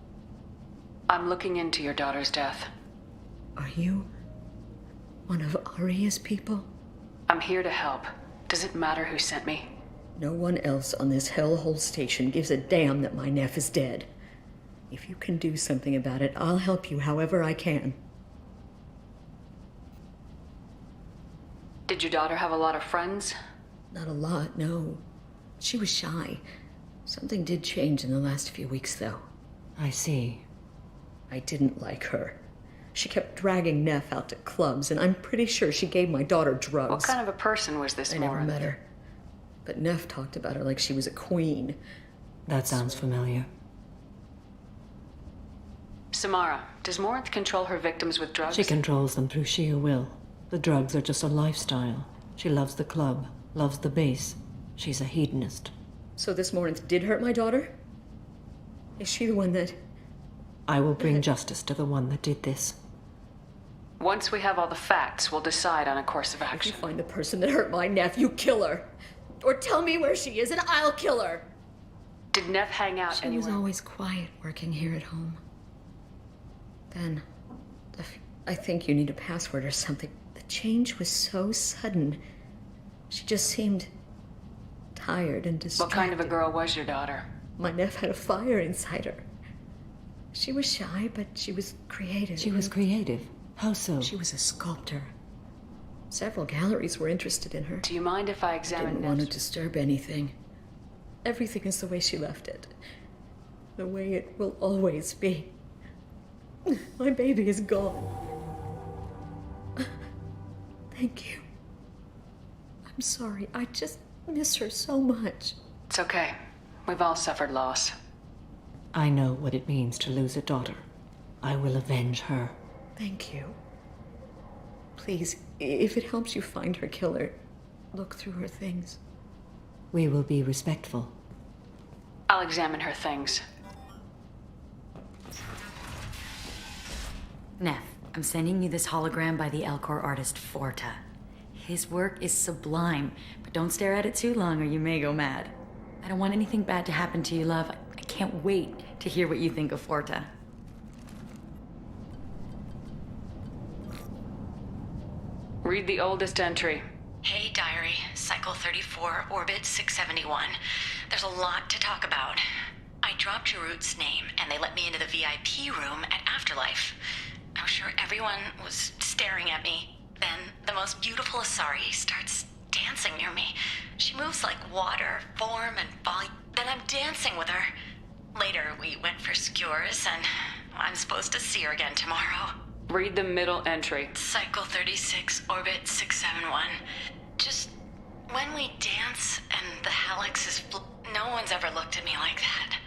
[SPEAKER 4] I'm looking into your daughter's death.
[SPEAKER 18] Are you one of Arya's people?
[SPEAKER 4] I'm here to help. Does it matter who sent me?
[SPEAKER 18] No one else on this hellhole station gives a damn that my nephew is dead. If you can do something about it, I'll help you however I can.
[SPEAKER 4] Did your daughter have a lot of friends?
[SPEAKER 18] Not a lot, no. She was shy. Something did change in the last few weeks, though.
[SPEAKER 10] I see.
[SPEAKER 18] I didn't like her. She kept dragging Neff out to clubs, and I'm pretty sure she gave my daughter drugs.
[SPEAKER 4] What kind of a person was this
[SPEAKER 18] I
[SPEAKER 4] Morinth?
[SPEAKER 18] never met her. But Neff talked about her like she was a queen.
[SPEAKER 10] That sounds familiar.
[SPEAKER 4] Samara, does Morinth control her victims with drugs?
[SPEAKER 10] She controls them through sheer will. The drugs are just a lifestyle. She loves the club, loves the base. She's a hedonist.
[SPEAKER 18] So this Morinth did hurt my daughter? Is she the one that...
[SPEAKER 10] I will bring justice to the one that did this.
[SPEAKER 4] Once we have all the facts, we'll decide on a course of action.
[SPEAKER 18] If you find the person that hurt my nephew, kill her. Or tell me where she is and I'll kill her.
[SPEAKER 4] Did Neff hang out anywhere?
[SPEAKER 18] She was always quiet working here at home. Then, I think you need a password or something. The change was so sudden. She just seemed tired and distracted.
[SPEAKER 4] What kind of a girl was your daughter?
[SPEAKER 18] My nephew had a fire inside her. She was shy, but she was creative.
[SPEAKER 10] She was creative? How so?
[SPEAKER 18] She was a sculptor. Several galleries were interested in her.
[SPEAKER 4] Do you mind if I examine
[SPEAKER 18] Didn't want to disturb anything. Everything is the way she left it. The way it will always be. My baby is gone. Thank you. I'm sorry. I just miss her so much.
[SPEAKER 4] It's okay. We've all suffered loss.
[SPEAKER 10] I know what it means to lose a daughter. I will avenge her.
[SPEAKER 18] Thank you. Please, if it helps you find her killer, look through her things.
[SPEAKER 10] We will be respectful.
[SPEAKER 4] I'll examine her things.
[SPEAKER 19] Neff, I'm sending you this hologram by the Elcor artist Forta. His work is sublime, but don't stare at it too long or you may go mad. I don't want anything bad to happen to you, love. I can't wait to hear what you think of Forta.
[SPEAKER 4] Read the oldest entry.
[SPEAKER 19] Hey, Diary. Cycle 34, Orbit 671. There's a lot to talk about. I dropped Jarut's name, and they let me into the VIP room at Afterlife. I was sure everyone was staring at me. Then the most beautiful Asari starts dancing near me. She moves like water, form and volume. Then I'm dancing with her. Later, we went for skewers, and I'm supposed to see her again tomorrow.
[SPEAKER 4] Read the middle entry.
[SPEAKER 19] Cycle 36, Orbit 671. Just when we dance and the helix is no one's ever looked at me like that.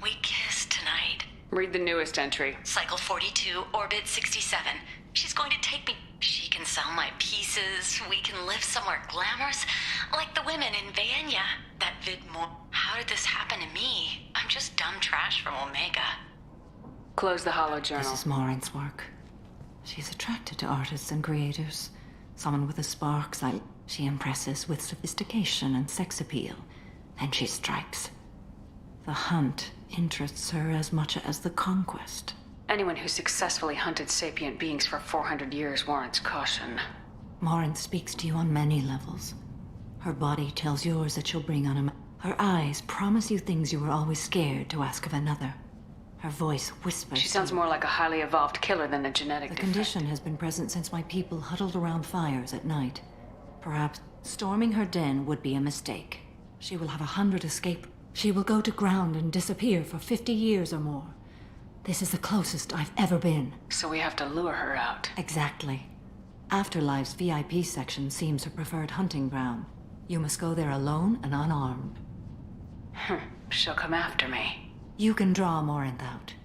[SPEAKER 19] We kiss tonight.
[SPEAKER 4] Read the newest entry.
[SPEAKER 19] Cycle 42, Orbit 67. She's going to take me. She can sell my pieces. We can live somewhere glamorous, like the women in Vanya. That vid more. How did this happen to me? I'm just dumb trash from Omega.
[SPEAKER 4] Close the hollow journal.
[SPEAKER 10] This is Morin's work. She's attracted to artists and creators. Someone with a spark, she impresses with sophistication and sex appeal. Then she strikes. The hunt interests her as much as the conquest.
[SPEAKER 4] Anyone who successfully hunted sapient beings for 400 years warrants caution.
[SPEAKER 10] Morin speaks to you on many levels. Her body tells yours that she'll bring on a... Her eyes promise you things you were always scared to ask of another. Her voice whispers...
[SPEAKER 4] She sounds more like a highly evolved killer than a genetic
[SPEAKER 10] The
[SPEAKER 4] defect.
[SPEAKER 10] condition has been present since my people huddled around fires at night. Perhaps storming her den would be a mistake. She will have 100 escape. She will go to ground and disappear for 50 years or more. This is the closest I've ever been.
[SPEAKER 4] So we have to lure her out.
[SPEAKER 10] Exactly. Afterlife's VIP section seems her preferred hunting ground. You must go there alone and unarmed.
[SPEAKER 4] She'll come after me.
[SPEAKER 10] You can draw Morinth out.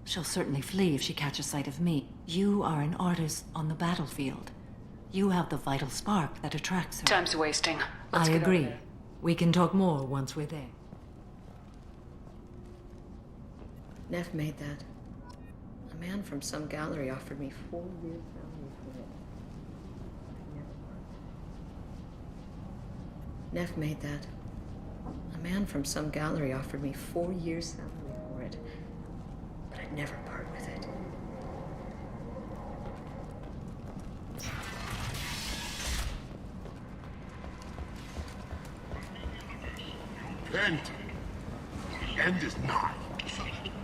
[SPEAKER 10] She'll certainly flee if she catches sight of me. You are an artist on the battlefield. You have the vital spark that attracts her.
[SPEAKER 4] Time's wasting.
[SPEAKER 10] I agree. We can talk more once we're there.
[SPEAKER 18] Neff made that. A man from some gallery offered me 4 years salary for it. Neff made that. A man from some gallery offered me 4 years salary for it. But I'd never part with it.
[SPEAKER 8] Kent! The end is nigh.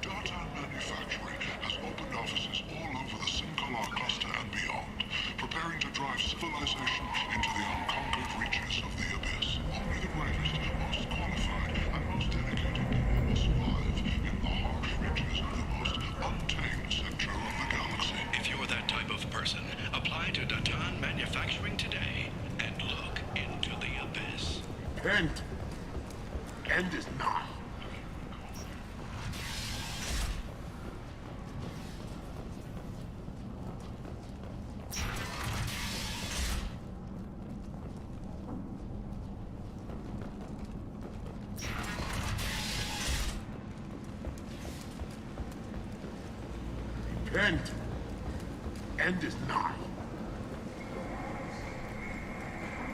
[SPEAKER 9] Dartan Manufacturing has opened offices all over the Sinkalar cluster and beyond, preparing to drive civilization into the unconquered reaches of the Abyss. Only the bravest, most qualified, and most dedicated people will survive in the harsh reaches of the most untamed sector of the galaxy.
[SPEAKER 20] If you're that type of person, apply to Dartan Manufacturing today and look into the Abyss.
[SPEAKER 8] Kent! End is nigh. Kent! End is nigh.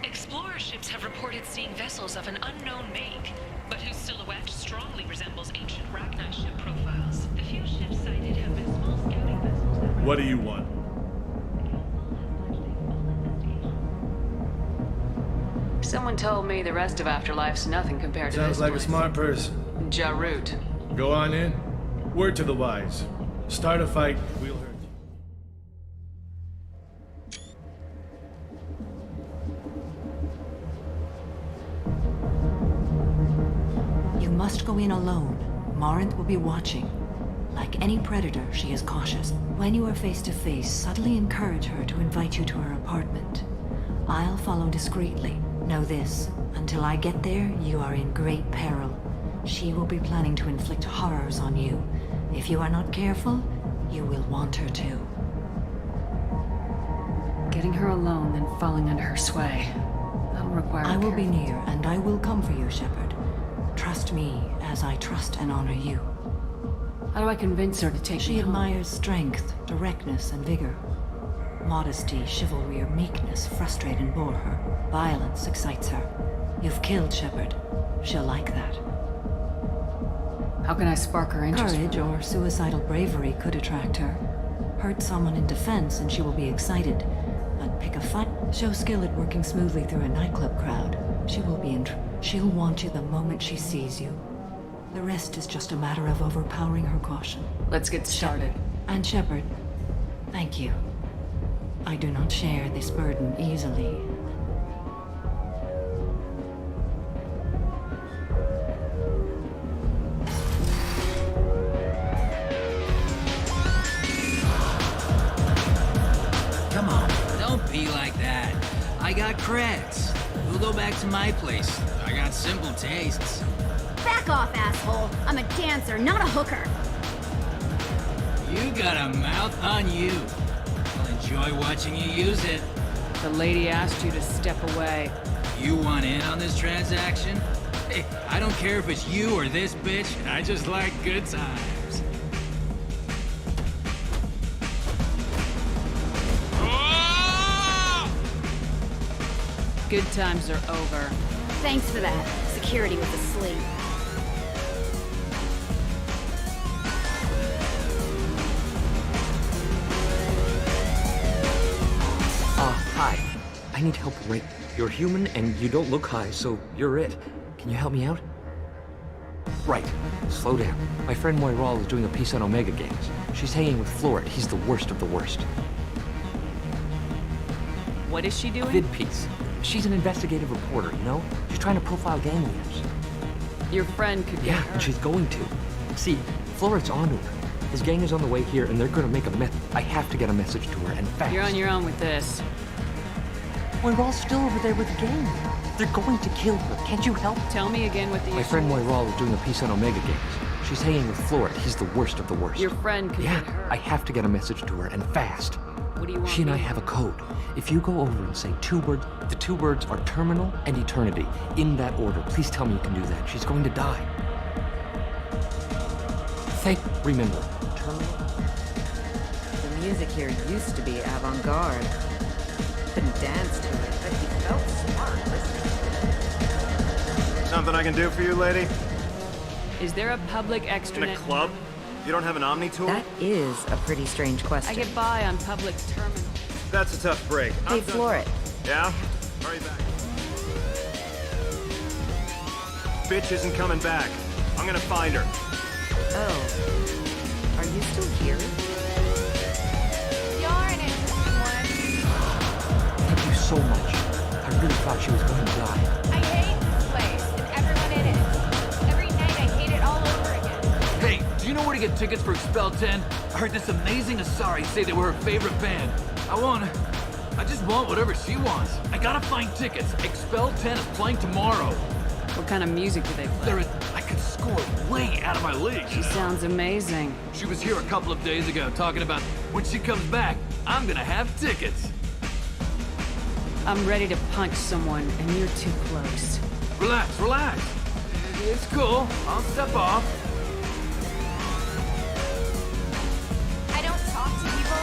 [SPEAKER 21] Explorer ships have reported seeing vessels of an unknown make, but whose silhouette strongly resembles ancient Ragnar ship profiles. The few ships sighted have been small scouting vessels that...
[SPEAKER 17] What do you want?
[SPEAKER 4] Someone told me the rest of Afterlife's nothing compared to
[SPEAKER 17] Sounds
[SPEAKER 4] this
[SPEAKER 17] like
[SPEAKER 4] place.
[SPEAKER 17] a smart person.
[SPEAKER 4] Jarut.
[SPEAKER 17] Go on in. Word to the wise. Start a fight, we'll hurt you.
[SPEAKER 10] You must go in alone. Morinth will be watching. Like any predator, she is cautious. When you are face to face, subtly encourage her to invite you to her apartment. I'll follow discreetly. Know this, until I get there, you are in great peril. She will be planning to inflict horrors on you. If you are not careful, you will want her to.
[SPEAKER 4] Getting her alone, then falling under her sway. That'll require...
[SPEAKER 10] I will be near, and I will come for you, Shepard. Trust me, as I trust and honor you.
[SPEAKER 4] How do I convince her to take
[SPEAKER 10] She
[SPEAKER 4] me home?
[SPEAKER 10] admires strength, directness, and vigor. Modesty, chivalry, or meekness frustrate and bore her. Violence excites her. You've killed Shepard. She'll like that.
[SPEAKER 4] How can I spark her interest?
[SPEAKER 10] Courage or suicidal bravery could attract her. Hurt someone in defense and she will be excited. But pick a fight. Show skill at working smoothly through a nightclub crowd. She will be she'll want you the moment she sees you. The rest is just a matter of overpowering her caution.
[SPEAKER 4] Let's get started.
[SPEAKER 10] And Shepard, thank you. I do not share this burden easily.
[SPEAKER 5] Come on, don't be like that. I got creds. We'll go back to my place. I got simple tastes.
[SPEAKER 22] Back off, asshole. I'm a dancer, not a hooker.
[SPEAKER 5] You got a mouth on you. I'll enjoy watching you use it.
[SPEAKER 4] The lady asked you to step away.
[SPEAKER 5] You want in on this transaction? Hey, I don't care if it's you or this bitch. I just like good times.
[SPEAKER 4] Good times are over.
[SPEAKER 22] Thanks for that. Security was asleep.
[SPEAKER 23] Hi. I need help right. You're human and you don't look high, so you're it. Can you help me out? Right. Slow down. My friend Moiral is doing a piece on Omega Games. She's hanging with Florid. He's the worst of the worst.
[SPEAKER 4] What is she doing?
[SPEAKER 23] A vid piece. She's an investigative reporter, you know? She's trying to profile gang leaders.
[SPEAKER 4] Your friend could get
[SPEAKER 23] Yeah,
[SPEAKER 4] hurt.
[SPEAKER 23] and she's going to. See, Florid's onto her. His gang is on the way here, and they're gonna make a mess. I have to get a message to her, and fast.
[SPEAKER 4] You're on your own with this.
[SPEAKER 23] Moiral's still over there with the gang. They're going to kill her. Can't you help?
[SPEAKER 4] Tell me again what the
[SPEAKER 23] My friend Moiral is doing a piece on Omega Games. She's hanging with Florid. He's the worst of the worst.
[SPEAKER 4] Your friend could
[SPEAKER 23] Yeah,
[SPEAKER 4] get hurt.
[SPEAKER 23] I have to get a message to her, and fast.
[SPEAKER 4] What do you want?
[SPEAKER 23] She and I
[SPEAKER 4] me to
[SPEAKER 23] have a code. If you go over and say two words, the two words are terminal and eternity. In that order. Please tell me you can do that. She's going to die. Remember, terminal.
[SPEAKER 24] The music here used to be avant-garde. Couldn't dance to it, but he felt smart listening to it.
[SPEAKER 25] Something I can do for you, lady?
[SPEAKER 4] Is there a public extranet?
[SPEAKER 25] In a club? You don't have an Omni tool?
[SPEAKER 24] That is a pretty strange
[SPEAKER 4] I
[SPEAKER 24] question.
[SPEAKER 4] get by on public terminal.
[SPEAKER 25] That's a tough break.
[SPEAKER 24] Hey, Florid.
[SPEAKER 25] Yeah? Hurry back. Bitch isn't coming back. I'm gonna find her.
[SPEAKER 24] Oh. Are you still here?
[SPEAKER 23] Thank you so much. I really thought she was going to die.
[SPEAKER 22] I hate this place and everyone in it. Every night I hate it all over again.
[SPEAKER 26] Hey, do you know where to get tickets for Expel 10? I heard this amazing Asari say they were her favorite band. I just want whatever she wants. I gotta find tickets. Expel 10 is playing tomorrow.
[SPEAKER 4] What kind of music do they play?
[SPEAKER 26] I could score way out of my league.
[SPEAKER 4] She sounds amazing.
[SPEAKER 26] She was here a couple of days ago talking about when she comes back, I'm gonna have tickets.
[SPEAKER 4] I'm ready to punch someone, and you're too close.
[SPEAKER 26] Relax, relax. It's cool. I'll step off.
[SPEAKER 22] I don't talk to people.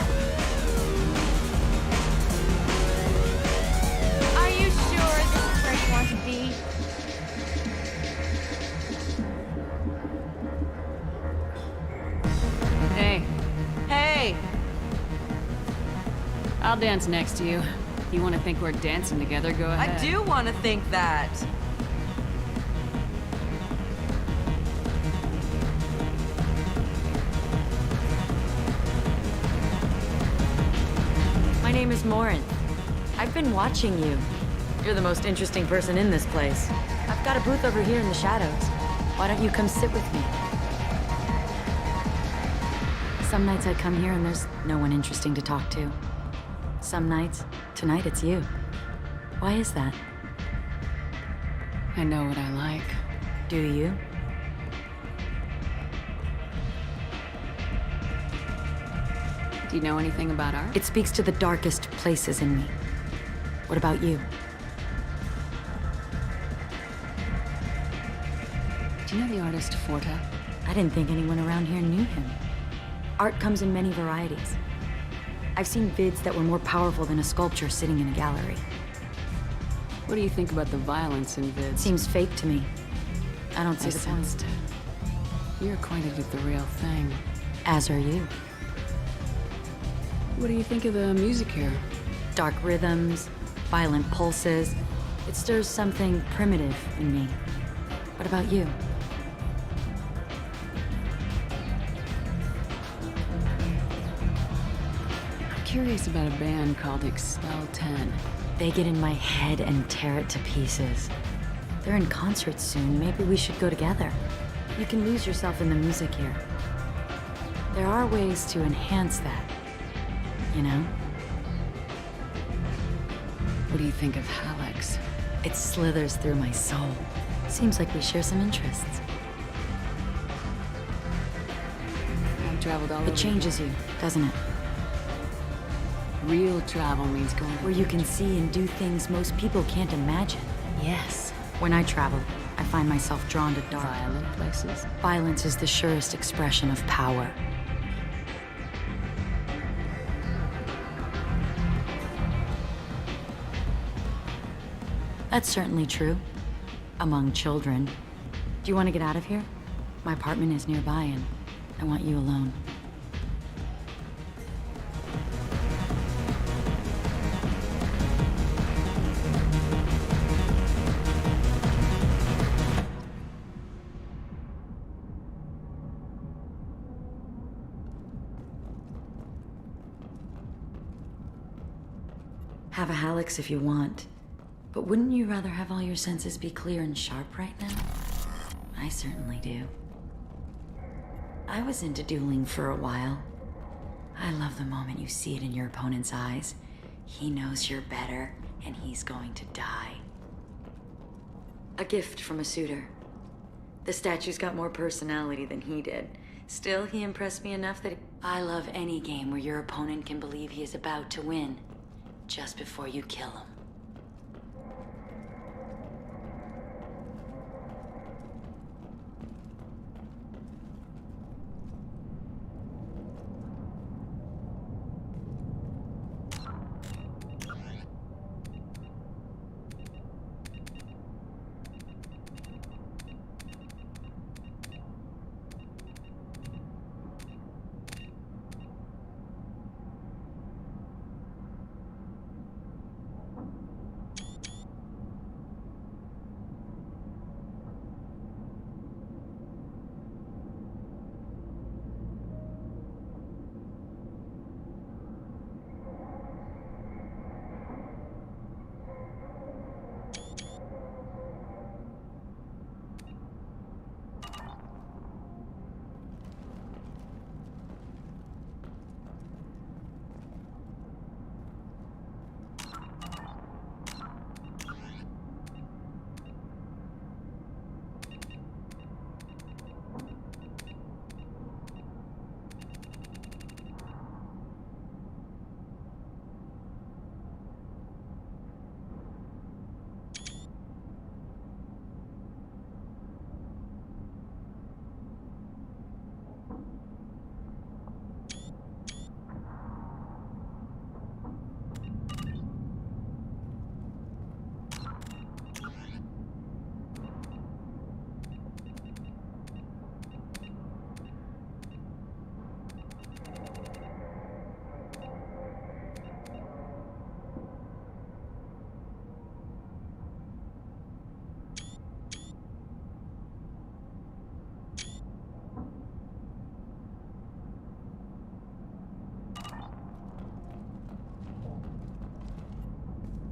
[SPEAKER 22] Are you sure this is where you want to be?
[SPEAKER 4] Hey. Hey! I'll dance next to you. You want to think we're dancing together, go ahead.
[SPEAKER 27] I do want to think that.
[SPEAKER 10] My name is Morin. I've been watching you. You're the most interesting person in this place. I've got a booth over here in the shadows. Why don't you come sit with me? Some nights I come here and there's no one interesting to talk to. Some nights, tonight it's you. Why is that?
[SPEAKER 4] I know what I like.
[SPEAKER 10] Do you?
[SPEAKER 4] Do you know anything about art?
[SPEAKER 10] It speaks to the darkest places in me. What about you?
[SPEAKER 4] Do you know the artist Forta?
[SPEAKER 10] I didn't think anyone around here knew him. Art comes in many varieties. I've seen vids that were more powerful than a sculpture sitting in a gallery.
[SPEAKER 4] What do you think about the violence in vids?
[SPEAKER 10] Seems fake to me. I don't see
[SPEAKER 4] I
[SPEAKER 10] the point.
[SPEAKER 4] sensed it. You're acquainted with the real thing.
[SPEAKER 10] As are you.
[SPEAKER 4] What do you think of the music here?
[SPEAKER 10] Dark rhythms, violent pulses. It stirs something primitive in me. What about you?
[SPEAKER 4] I'm curious about a band called Expel 10.
[SPEAKER 10] They get in my head and tear it to pieces. They're in concert soon. Maybe we should go together. You can lose yourself in the music here. There are ways to enhance that, you know?
[SPEAKER 4] What do you think of Hallex?
[SPEAKER 10] It slithers through my soul. Seems like we share some interests.
[SPEAKER 4] I've traveled all over.
[SPEAKER 10] It changes you, doesn't it?
[SPEAKER 4] Real travel means going
[SPEAKER 10] where you can see and do things most people can't imagine.
[SPEAKER 4] Yes.
[SPEAKER 10] When I travel, I find myself drawn to dark,
[SPEAKER 4] violent places.
[SPEAKER 10] Violence is the surest expression of power. That's certainly true. Among children. Do you want to get out of here? My apartment is nearby and I want you alone. Have a Hallex if you want. But wouldn't you rather have all your senses be clear and sharp right now? I certainly do. I was into dueling for a while. I love the moment you see it in your opponent's eyes. He knows you're better, and he's going to die. A gift from a suitor. The statue's got more personality than he did. Still, he impressed me enough that I love any game where your opponent can believe he is about to win, just before you kill him.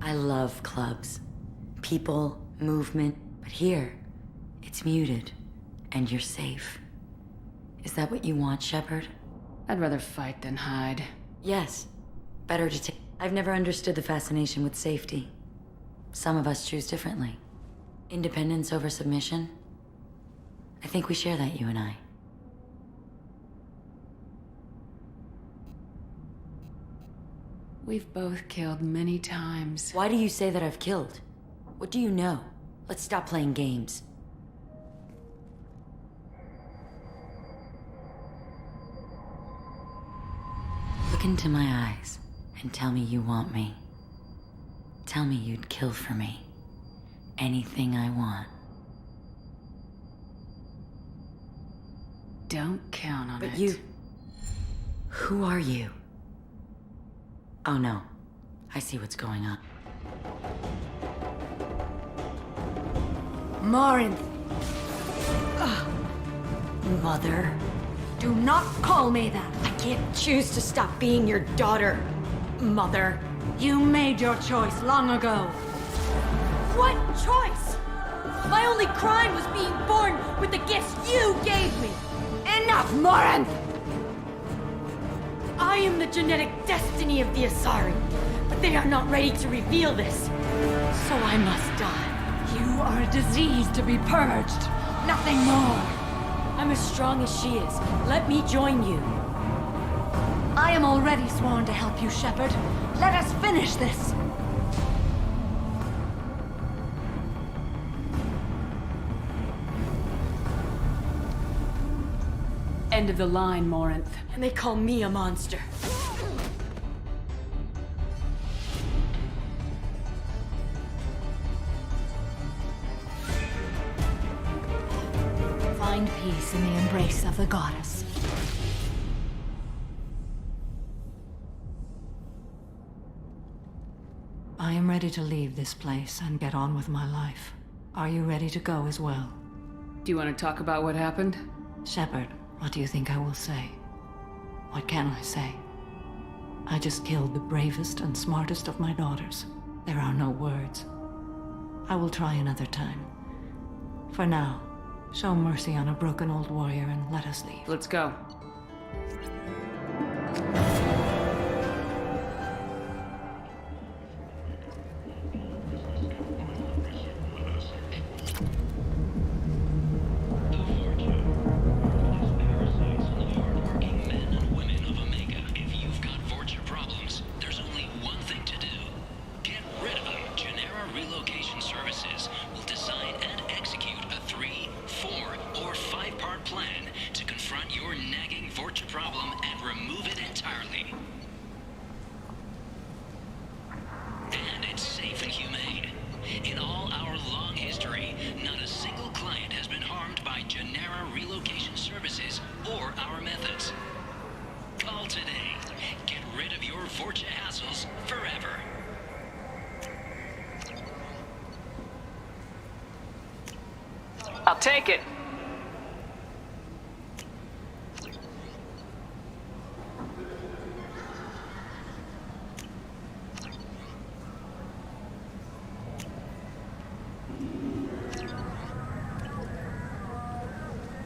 [SPEAKER 10] I love clubs. People, movement. But here, it's muted. And you're safe. Is that what you want, Shepard?
[SPEAKER 4] I'd rather fight than hide.
[SPEAKER 10] Yes. Better to take... I've never understood the fascination with safety. Some of us choose differently. Independence over submission. I think we share that, you and I.
[SPEAKER 4] We've both killed many times.
[SPEAKER 10] Why do you say that I've killed? What do you know? Let's stop playing games. Look into my eyes and tell me you want me. Tell me you'd kill for me. anything I want.
[SPEAKER 2] Don't count on it.
[SPEAKER 10] But you... Who are you? Oh no. I see what's going on. Morinth! Ugh. Mother. Do not call me that! I can't choose to stop being your daughter. Mother. You made your choice long ago. What choice? My only crime was being born with the gifts you gave me! Enough, Morinth! I am the genetic destiny of the Asari, but they are not ready to reveal this. So I must die. You are a disease to be purged, nothing more. I'm as strong as she is. Let me join you. I am already sworn to help you, Shepard. Let us finish this.
[SPEAKER 4] End of the line, Morinth.
[SPEAKER 10] And they call me a monster. Find peace in the embrace of the goddess. I am ready to leave this place and get on with my life. Are you ready to go as well?
[SPEAKER 4] Do you want to talk about what happened?
[SPEAKER 10] Shepard, what do you think I will say? What can I say? I just killed the bravest and smartest of my daughters. There are no words. I will try another time. For now, show mercy on a broken old warrior and let us leave.
[SPEAKER 4] Let's go. I'll take it.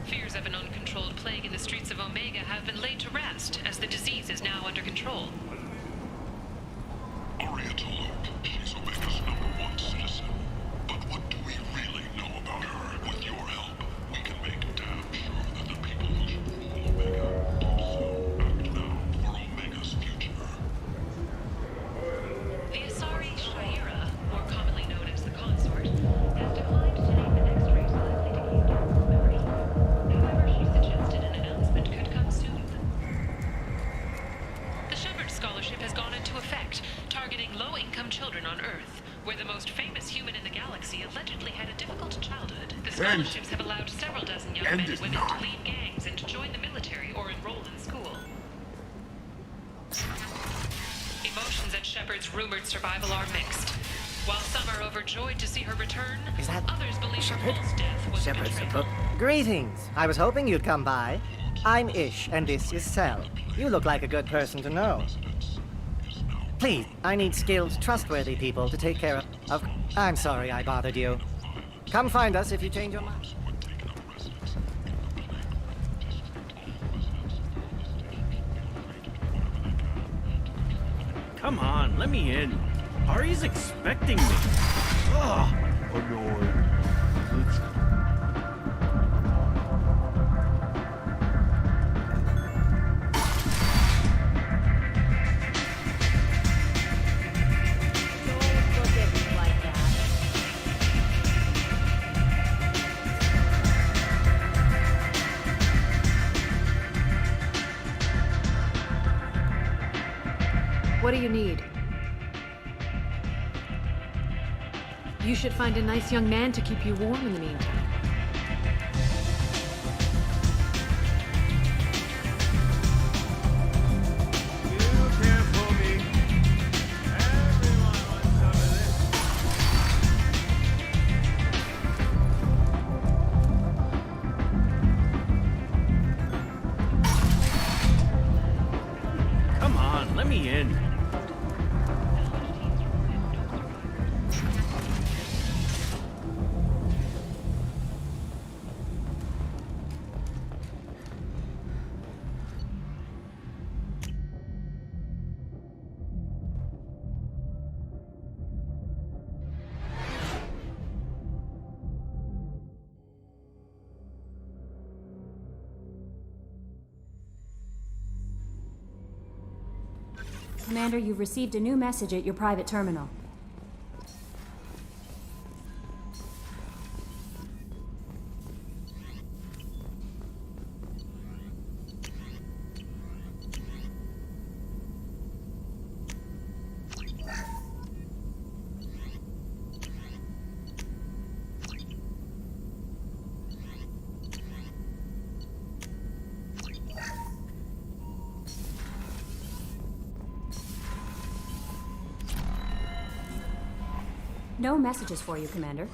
[SPEAKER 21] Fears of an uncontrolled plague in the streets of Omega have been laid to rest, as the disease is now under control.
[SPEAKER 9] Aria told she's Omega's #1 citizen. But what do we really know about her? With your help, we can make damn sure that the people who should rule Omega do so. Act now for Omega's future.
[SPEAKER 21] The Asari Shaira, more commonly known as the Consort, has declined to name the next race likely to gain Dark's memory. However, she suggested an announcement could come soon. The Shepard Scholarship has gone into effect, targeting low-income children on Earth, where the most famous human in the galaxy allegedly had a difficult childhood. The scholarships have allowed several dozen young men and women to lead gangs and to join the military or enroll in school. Emotions at Shepard's rumored survival are mixed. While some are overjoyed to see her return, others believe her false death was betrayal.
[SPEAKER 1] Greetings. I was hoping you'd come by. I'm Ish, and this is Cell. You look like a good person to know. Please, I need skilled, trustworthy people to take care of... I'm sorry I bothered you. Come find us if you change your mind.
[SPEAKER 17] Come on, let me in. Ari's expecting me. Ugh. Annoying. Let's...
[SPEAKER 4] What do you need? You should find a nice young man to keep you warm in the meantime.
[SPEAKER 17] Come on, let me in.
[SPEAKER 3] Commander, you've received a new message at your private terminal. No messages for you, Commander.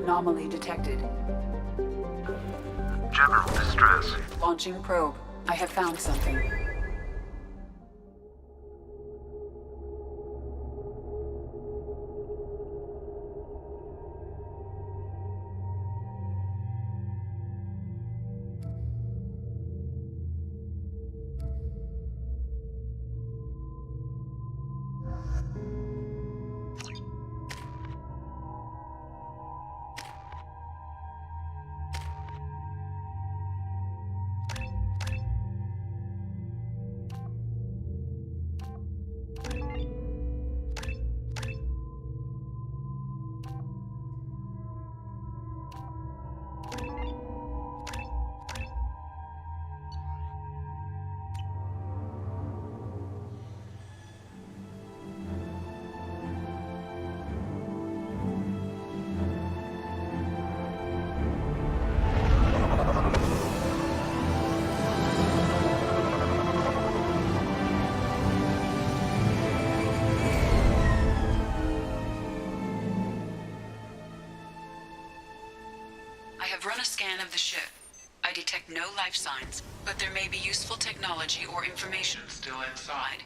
[SPEAKER 2] Anomaly detected.
[SPEAKER 7] General distress.
[SPEAKER 2] Launching probe. I have found something. I have run a scan of the ship. I detect no life signs, but there may be useful technology or information still inside.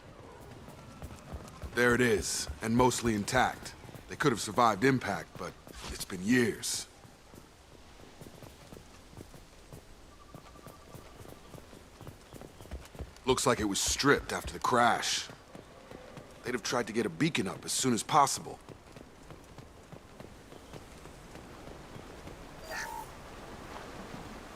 [SPEAKER 11] There it is, and mostly intact. They could have survived impact, but it's been years. Looks like it was stripped after the crash. They'd have tried to get a beacon up as soon as possible.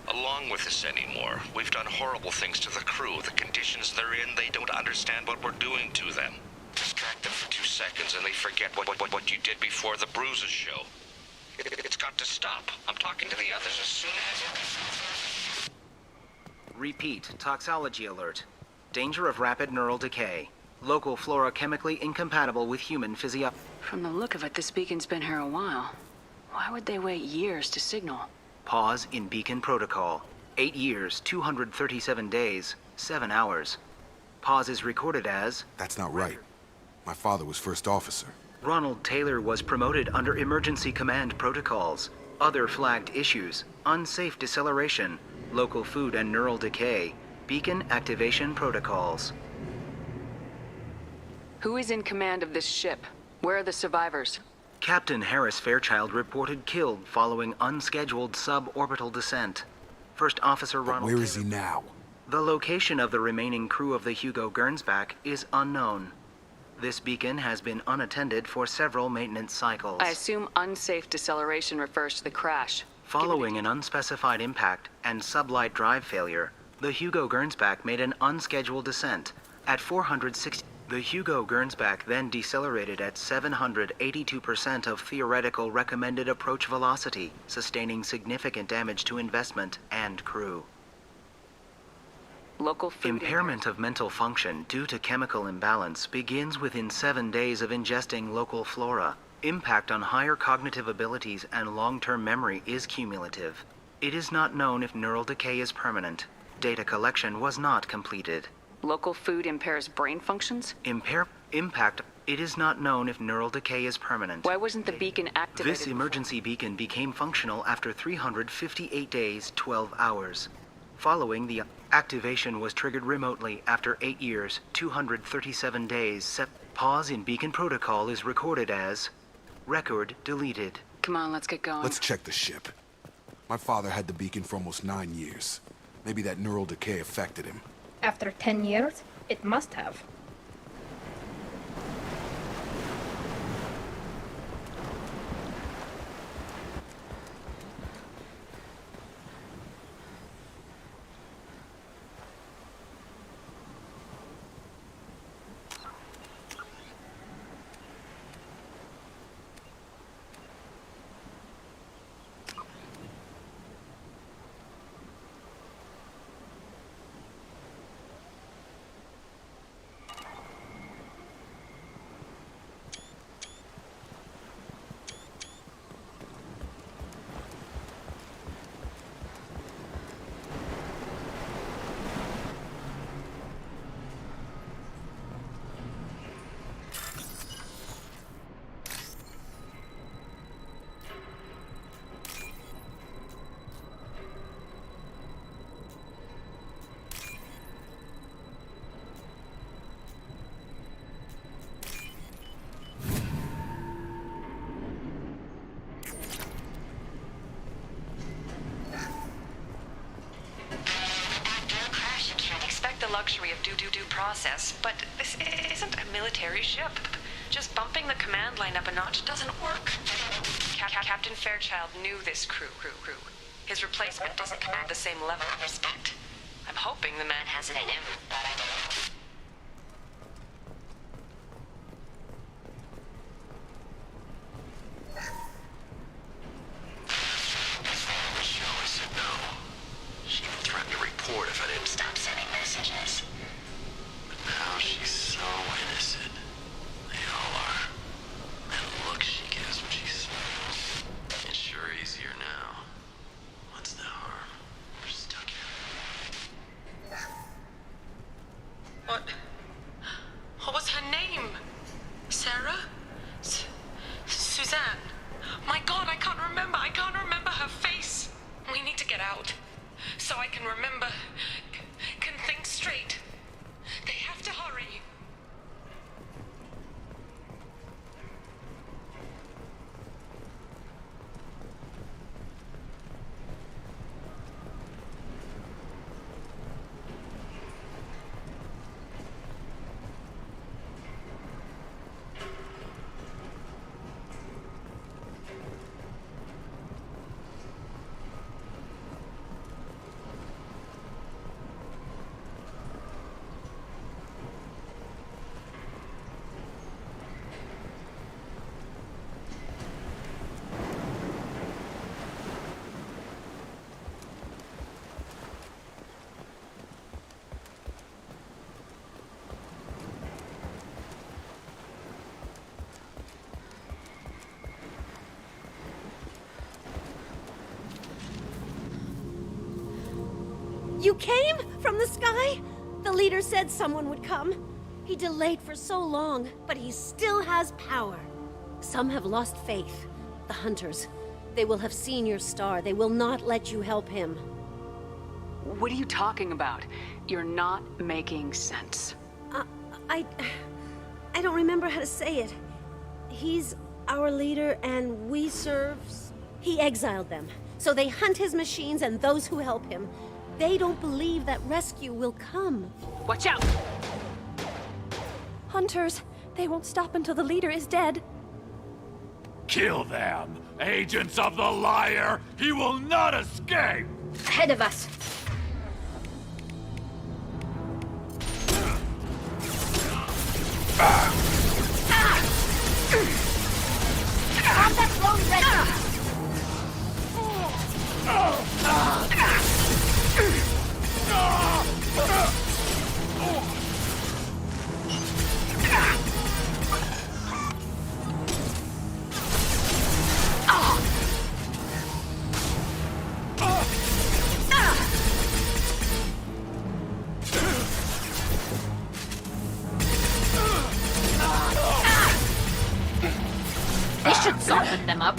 [SPEAKER 20] Along with this anymore. We've done horrible things to the crew. The conditions they're in, they don't understand what we're doing to them. Distract them for 2 seconds and they forget what you did before the bruises show. It's got to stop. I'm talking to the others as soon as...
[SPEAKER 12] Repeat, toxology alert. Danger of rapid neural decay. Local flora chemically incompatible with human physio...
[SPEAKER 2] From the look of it, this beacon's been here a while. Why would they wait years to signal?
[SPEAKER 12] Pause in beacon protocol. 8 years, 237 days, 7 hours. Pause is recorded as...
[SPEAKER 11] That's not right. My father was first officer.
[SPEAKER 12] Ronald Taylor was promoted under emergency command protocols. Other flagged issues: unsafe deceleration, local food and neural decay, beacon activation protocols.
[SPEAKER 2] Who is in command of this ship? Where are the survivors?
[SPEAKER 12] Captain Harris Fairchild reported killed following unscheduled suborbital descent. First Officer Ronald
[SPEAKER 11] Where is he now?
[SPEAKER 12] The location of the remaining crew of the Hugo Gernsback is unknown. This beacon has been unattended for several maintenance cycles.
[SPEAKER 2] I assume unsafe deceleration refers to the crash.
[SPEAKER 12] Following an unspecified impact and sublight drive failure, the Hugo Gernsback made an unscheduled descent at 460. The Hugo Gernsback then decelerated at 782% of theoretical recommended approach velocity, sustaining significant damage to investment and crew.
[SPEAKER 2] Local food
[SPEAKER 12] impairment of mental function due to chemical imbalance begins within 7 days of ingesting local flora. Impact on higher cognitive abilities and long-term memory is cumulative. It is not known if neural decay is permanent. Data collection was not completed.
[SPEAKER 2] Local food impairs brain functions?
[SPEAKER 12] Impact. It is not known if neural decay is permanent.
[SPEAKER 2] Why wasn't the beacon activated?
[SPEAKER 12] This emergency beacon became functional after 358 days, 12 hours. Following the activation was triggered remotely after 8 years, 237 days. Pause in beacon protocol is recorded as record deleted.
[SPEAKER 2] Come on, let's get going.
[SPEAKER 11] Let's check the ship. My father had the beacon for almost 9 years. Maybe that neural decay affected him.
[SPEAKER 6] After 10 years, it must have.
[SPEAKER 21] The luxury of due process, but this isn't a military ship. Just bumping the command line up a notch doesn't work. Captain Fairchild knew this crew. His replacement doesn't command the same level of respect. I'm hoping the man has it in him. What was her name? Sarah? Suzanne? My God, I can't remember. I can't remember her face. We need to get out. So I can remember. Can think straight. They have to hurry.
[SPEAKER 7] You came from the sky? The leader said someone would come. He delayed for so long, but he still has power. Some have lost faith. The hunters. They will have seen your star. They will not let you help him.
[SPEAKER 4] What are you talking about? You're not making sense.
[SPEAKER 7] I don't remember how to say it. He's our leader and we serve... He exiled them. So they hunt his machines and those who help him. They don't believe that rescue will come.
[SPEAKER 4] Watch out!
[SPEAKER 7] Hunters, they won't stop until the leader is dead.
[SPEAKER 13] Kill them! Agents of the liar! He will not escape!
[SPEAKER 6] Ahead of us.
[SPEAKER 7] Have that drone ready!
[SPEAKER 6] This should soften them up.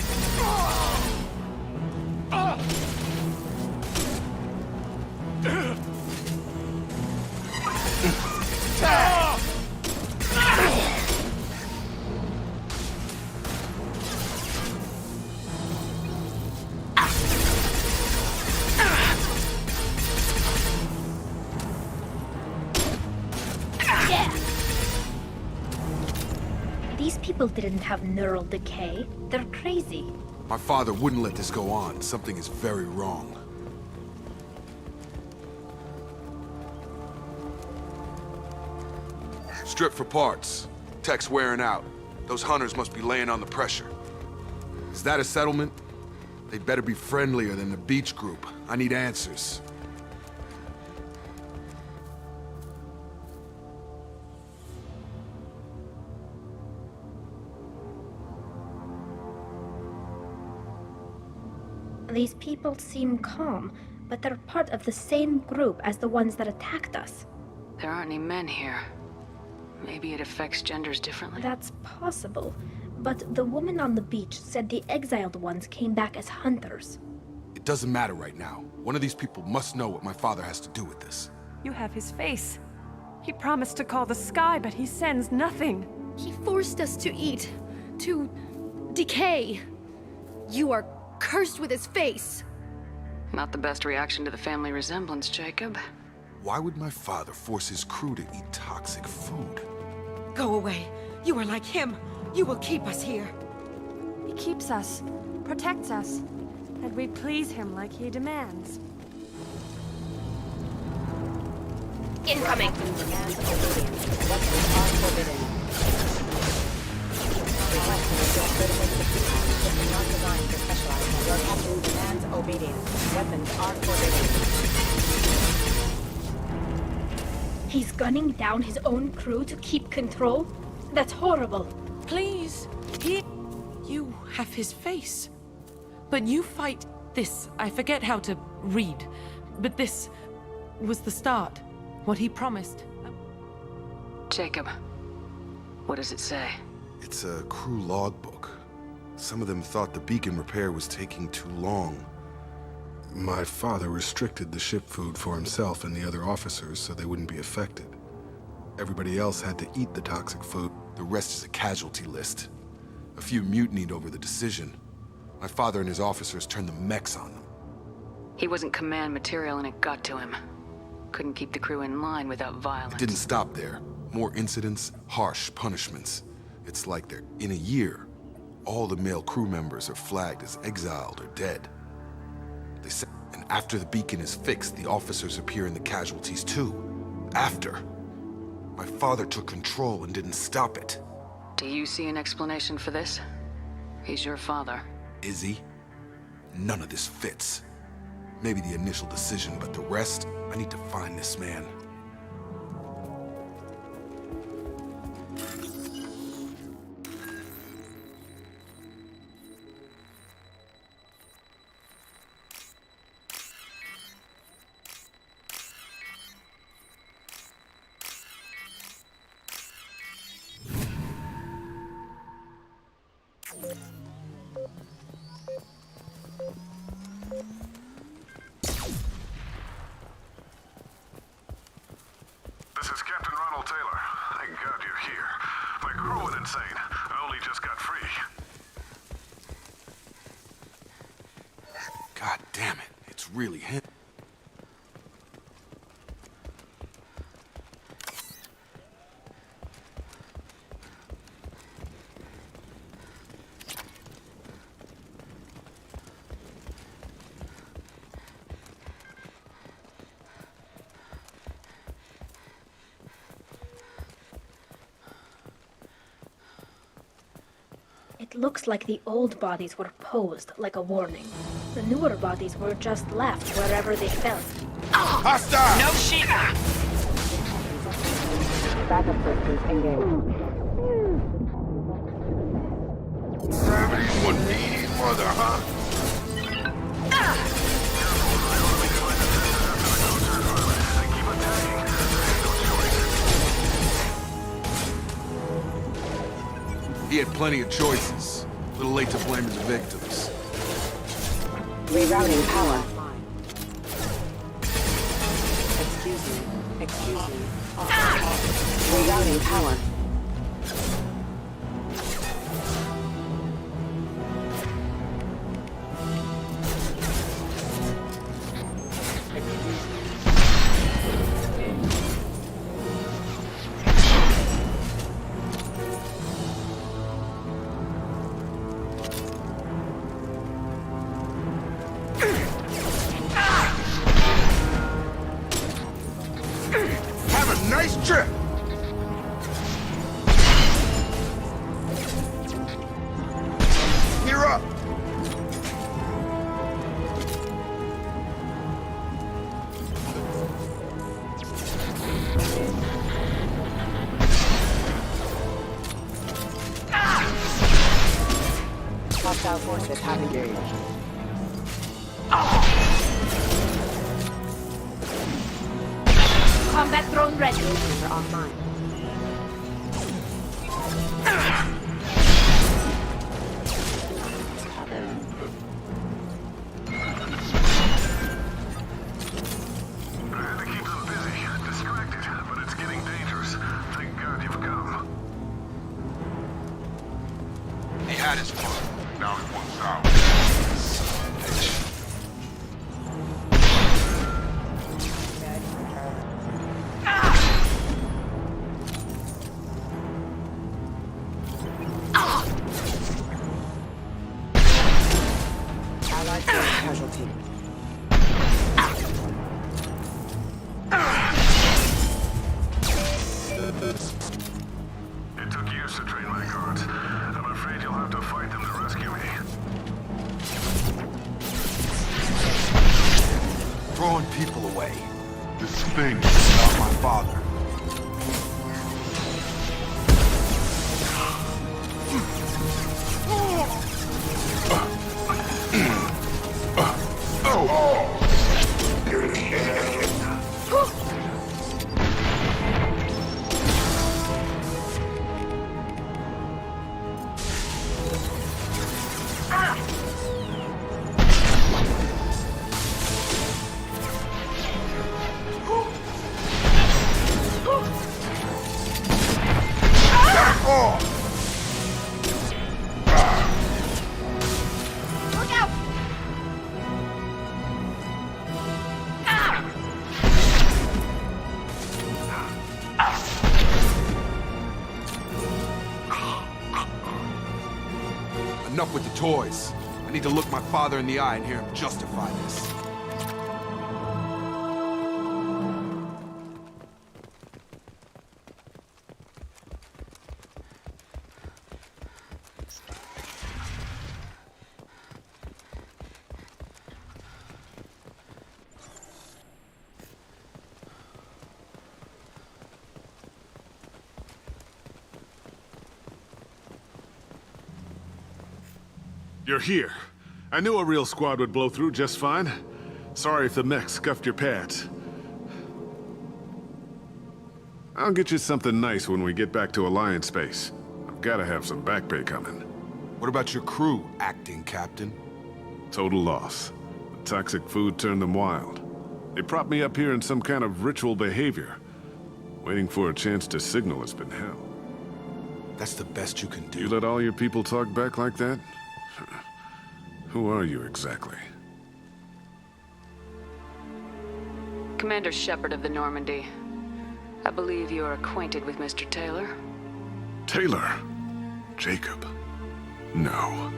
[SPEAKER 6] These people didn't have neural decay. They're crazy.
[SPEAKER 11] My father wouldn't let this go on. Something is very wrong. Strip for parts. Tech's wearing out. Those hunters must be laying on the pressure. Is that a settlement? They'd better be friendlier than the Beach Group. I need answers.
[SPEAKER 6] These people seem calm, but they're part of the same group as the ones that attacked us.
[SPEAKER 4] There aren't any men here. Maybe it affects genders differently.
[SPEAKER 6] That's possible, but the woman on the beach said the exiled ones came back as hunters.
[SPEAKER 11] It doesn't matter right now. One of these people must know what my father has to do with this.
[SPEAKER 8] You have his face. He promised to call the sky, but he sends nothing.
[SPEAKER 14] He forced us to eat, to decay. You are cursed with his face.
[SPEAKER 4] Not the best reaction to the family resemblance, Jacob.
[SPEAKER 11] Why would my father force his crew to eat toxic food?
[SPEAKER 8] Go away. You are like him. You will keep us here. He keeps us, protects us, and we please him like he demands.
[SPEAKER 6] Incoming! He's gunning down his own crew to keep control? That's horrible.
[SPEAKER 8] Please, you have his face. But you fight this. I forget how to read. But this was the start. What he promised.
[SPEAKER 4] Jacob, what does it say?
[SPEAKER 11] It's a crew logbook. Some of them thought the beacon repair was taking too long. My father restricted the ship food for himself and the other officers so they wouldn't be affected. Everybody else had to eat the toxic food. The rest is a casualty list. A few mutinied over the decision. My father and his officers turned the mechs on them.
[SPEAKER 4] He wasn't command material and it got to him. Couldn't keep the crew in line without violence.
[SPEAKER 11] It didn't stop there. More incidents, harsh punishments. It's like in a year, all the male crew members are flagged as exiled or dead. They say, and after the beacon is fixed, the officers appear in the casualties too. After. My father took control and didn't stop it.
[SPEAKER 4] Do you see an explanation for this? He's your father.
[SPEAKER 11] Is he? None of this fits. Maybe the initial decision, but the rest, I need to find this man.
[SPEAKER 9] This is Captain Ronald Taylor. Thank God you're here. My crew went insane. I only just got free.
[SPEAKER 11] God damn it, it's really him.
[SPEAKER 6] It looks like the old bodies were posed like a warning. The newer bodies were just left wherever they fell.
[SPEAKER 11] Hostile!
[SPEAKER 6] No shit!
[SPEAKER 15] Backup systems engaged.
[SPEAKER 9] One meaty mother, huh?
[SPEAKER 11] He had plenty of choices. A little late to blame his victims.
[SPEAKER 15] Rerouting power. Excuse me. Excuse me. Rerouting power.
[SPEAKER 11] Have a nice trip! You're up!
[SPEAKER 15] Hostile forces have engaged.
[SPEAKER 6] Combat drone ready.
[SPEAKER 15] Laser online.
[SPEAKER 9] He had his fun. Now he wants out.
[SPEAKER 15] Allied force casualty.
[SPEAKER 9] It took years to train my guards. I'm afraid you'll have to fight them to rescue me.
[SPEAKER 11] Throwing people away. This thing is not my father.
[SPEAKER 6] Look out!
[SPEAKER 11] Enough with the toys. I need to look my father in the eye and hear him justify this.
[SPEAKER 5] You're here. I knew a real squad would blow through just fine. Sorry if the mech scuffed your pads. I'll get you something nice when we get back to Alliance space. I've gotta have some back pay coming.
[SPEAKER 11] What about your crew, acting captain?
[SPEAKER 5] Total loss. The toxic food turned them wild. They propped me up here in some kind of ritual behavior. Waiting for a chance to signal has been hell.
[SPEAKER 11] That's the best you can do.
[SPEAKER 5] You let all your people talk back like that? Who are you exactly?
[SPEAKER 2] Commander Shepard of the Normandy. I believe you are acquainted with Mr. Taylor.
[SPEAKER 5] Taylor? Jacob? No,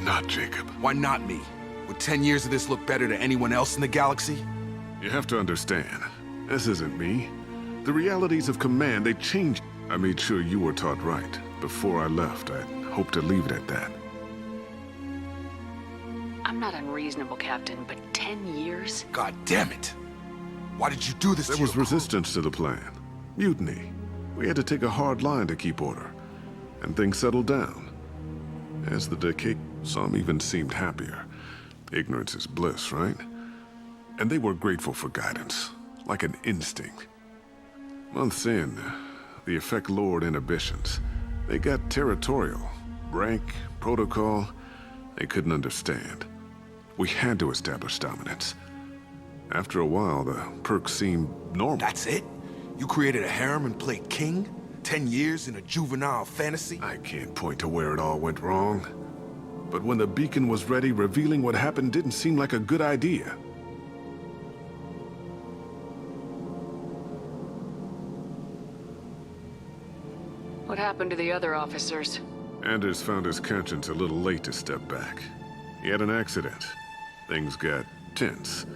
[SPEAKER 5] not Jacob.
[SPEAKER 11] Why not me? Would 10 years of this look better to anyone else in the galaxy?
[SPEAKER 5] You have to understand, this isn't me. The realities of command, they change. I made sure you were taught right. Before I left, I hoped to leave it at that.
[SPEAKER 2] I'm not unreasonable, Captain, but 10 years?
[SPEAKER 11] God damn it! Why did you do this to
[SPEAKER 5] There was resistance to the plan. Mutiny. We had to take a hard line to keep order. And things settled down. As the decay, some even seemed happier. Ignorance is bliss, right? And they were grateful for guidance, like an instinct. Months in, the effect lowered inhibitions. They got territorial. Rank, protocol, they couldn't understand. We had to establish dominance. After a while, the perks seemed normal.
[SPEAKER 11] That's it? You created a harem and played king? 10 years in a juvenile fantasy?
[SPEAKER 5] I can't point to where it all went wrong. But when the beacon was ready, revealing what happened didn't seem like a good idea.
[SPEAKER 2] What happened to the other officers?
[SPEAKER 5] Anders found his conscience a little late to step back. He had an accident. Things got tense.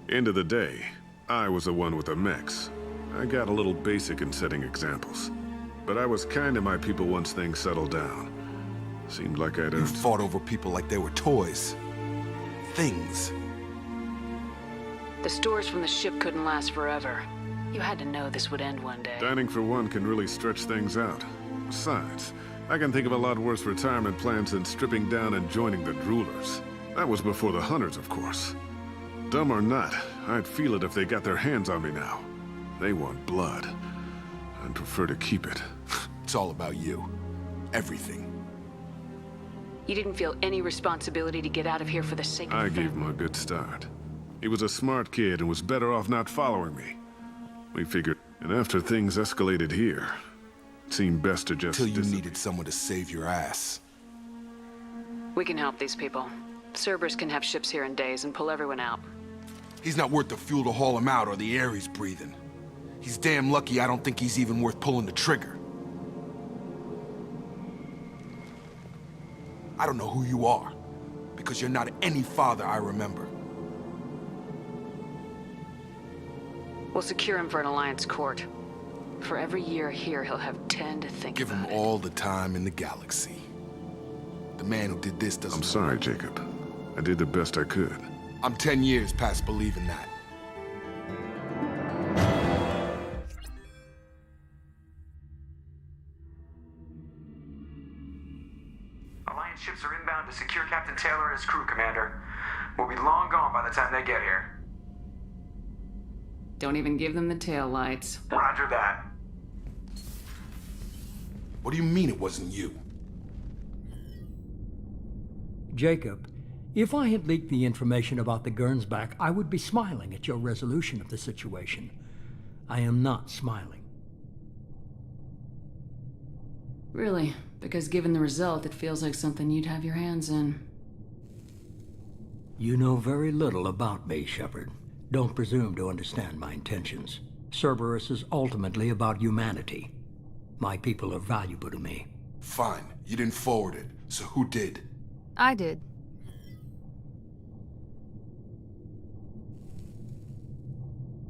[SPEAKER 5] End of the day, I was the one with the mechs. I got a little basic in setting examples. But I was kind to my people once things settled down. Seemed like I'd
[SPEAKER 11] You
[SPEAKER 5] earned...
[SPEAKER 11] fought over people like they were toys. Things.
[SPEAKER 4] The stores from the ship couldn't last forever. You had to know this would end one day.
[SPEAKER 5] Dining for one can really stretch things out. Besides, I can think of a lot worse retirement plans than stripping down and joining the Droolers. That was before the Hunters, of course. Dumb or not, I'd feel it if they got their hands on me now. They want blood. I'd prefer to keep it.
[SPEAKER 11] It's all about you. Everything.
[SPEAKER 4] You didn't feel any responsibility to get out of here for the sake of
[SPEAKER 5] I
[SPEAKER 4] the
[SPEAKER 5] gave
[SPEAKER 4] family.
[SPEAKER 5] him a good start. He was a smart kid and was better off not following me. We figured, and after things escalated here, it seemed best to just...
[SPEAKER 11] Till you needed someone to save your ass.
[SPEAKER 4] We can help these people. Cerberus can have ships here in days and pull everyone out.
[SPEAKER 11] He's not worth the fuel to haul him out or the air he's breathing. He's damn lucky I don't think he's even worth pulling the trigger. I don't know who you are, because you're not any father I remember.
[SPEAKER 4] We'll secure him for an Alliance court. For every year here, he'll have 10 to think
[SPEAKER 11] Give him all the time in the galaxy. The man who did this doesn't...
[SPEAKER 5] I'm sorry, Jacob. I did the best I could.
[SPEAKER 11] I'm 10 years past believing that.
[SPEAKER 16] Alliance ships are inbound to secure Captain Taylor and his crew, Commander. We'll be long gone by the time they get here.
[SPEAKER 4] Don't even give them the tail lights.
[SPEAKER 16] Roger that.
[SPEAKER 11] What do you mean it wasn't you?
[SPEAKER 18] Jacob, if I had leaked the information about the Gernsback, I would be smiling at your resolution of the situation. I am not smiling.
[SPEAKER 4] Really? Because given the result, it feels like something you'd have your hands in.
[SPEAKER 18] You know very little about me, Shepard. Don't presume to understand my intentions. Cerberus is ultimately about humanity. My people are valuable to me.
[SPEAKER 11] Fine. You didn't forward it. So who did?
[SPEAKER 14] I did.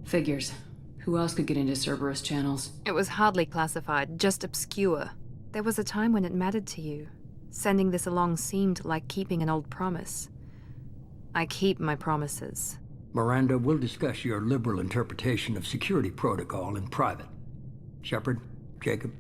[SPEAKER 4] Figures. Who else could get into Cerberus channels?
[SPEAKER 14] It was hardly classified, just obscure. There was a time when it mattered to you. Sending this along seemed like keeping an old promise. I keep my promises.
[SPEAKER 18] Miranda, we'll discuss your liberal interpretation of security protocol in private. Shepard, Jacob.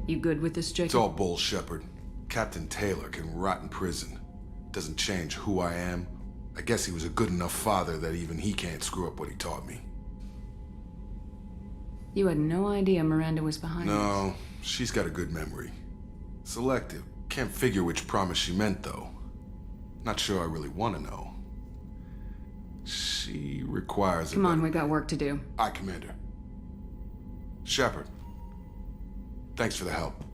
[SPEAKER 4] You good with this, Jacob?
[SPEAKER 11] It's all bull, Shepard. Captain Taylor can rot in prison. Doesn't change who I am. I guess he was a good enough father that even he can't screw up what he taught me.
[SPEAKER 4] You had no idea Miranda was behind this.
[SPEAKER 11] No, she's got a good memory. Selective. Can't figure which promise she meant, though. Not sure I really want to know. She requires...
[SPEAKER 4] Come on, we got work to do.
[SPEAKER 11] Aye, Commander. Shepard. Thanks for the help.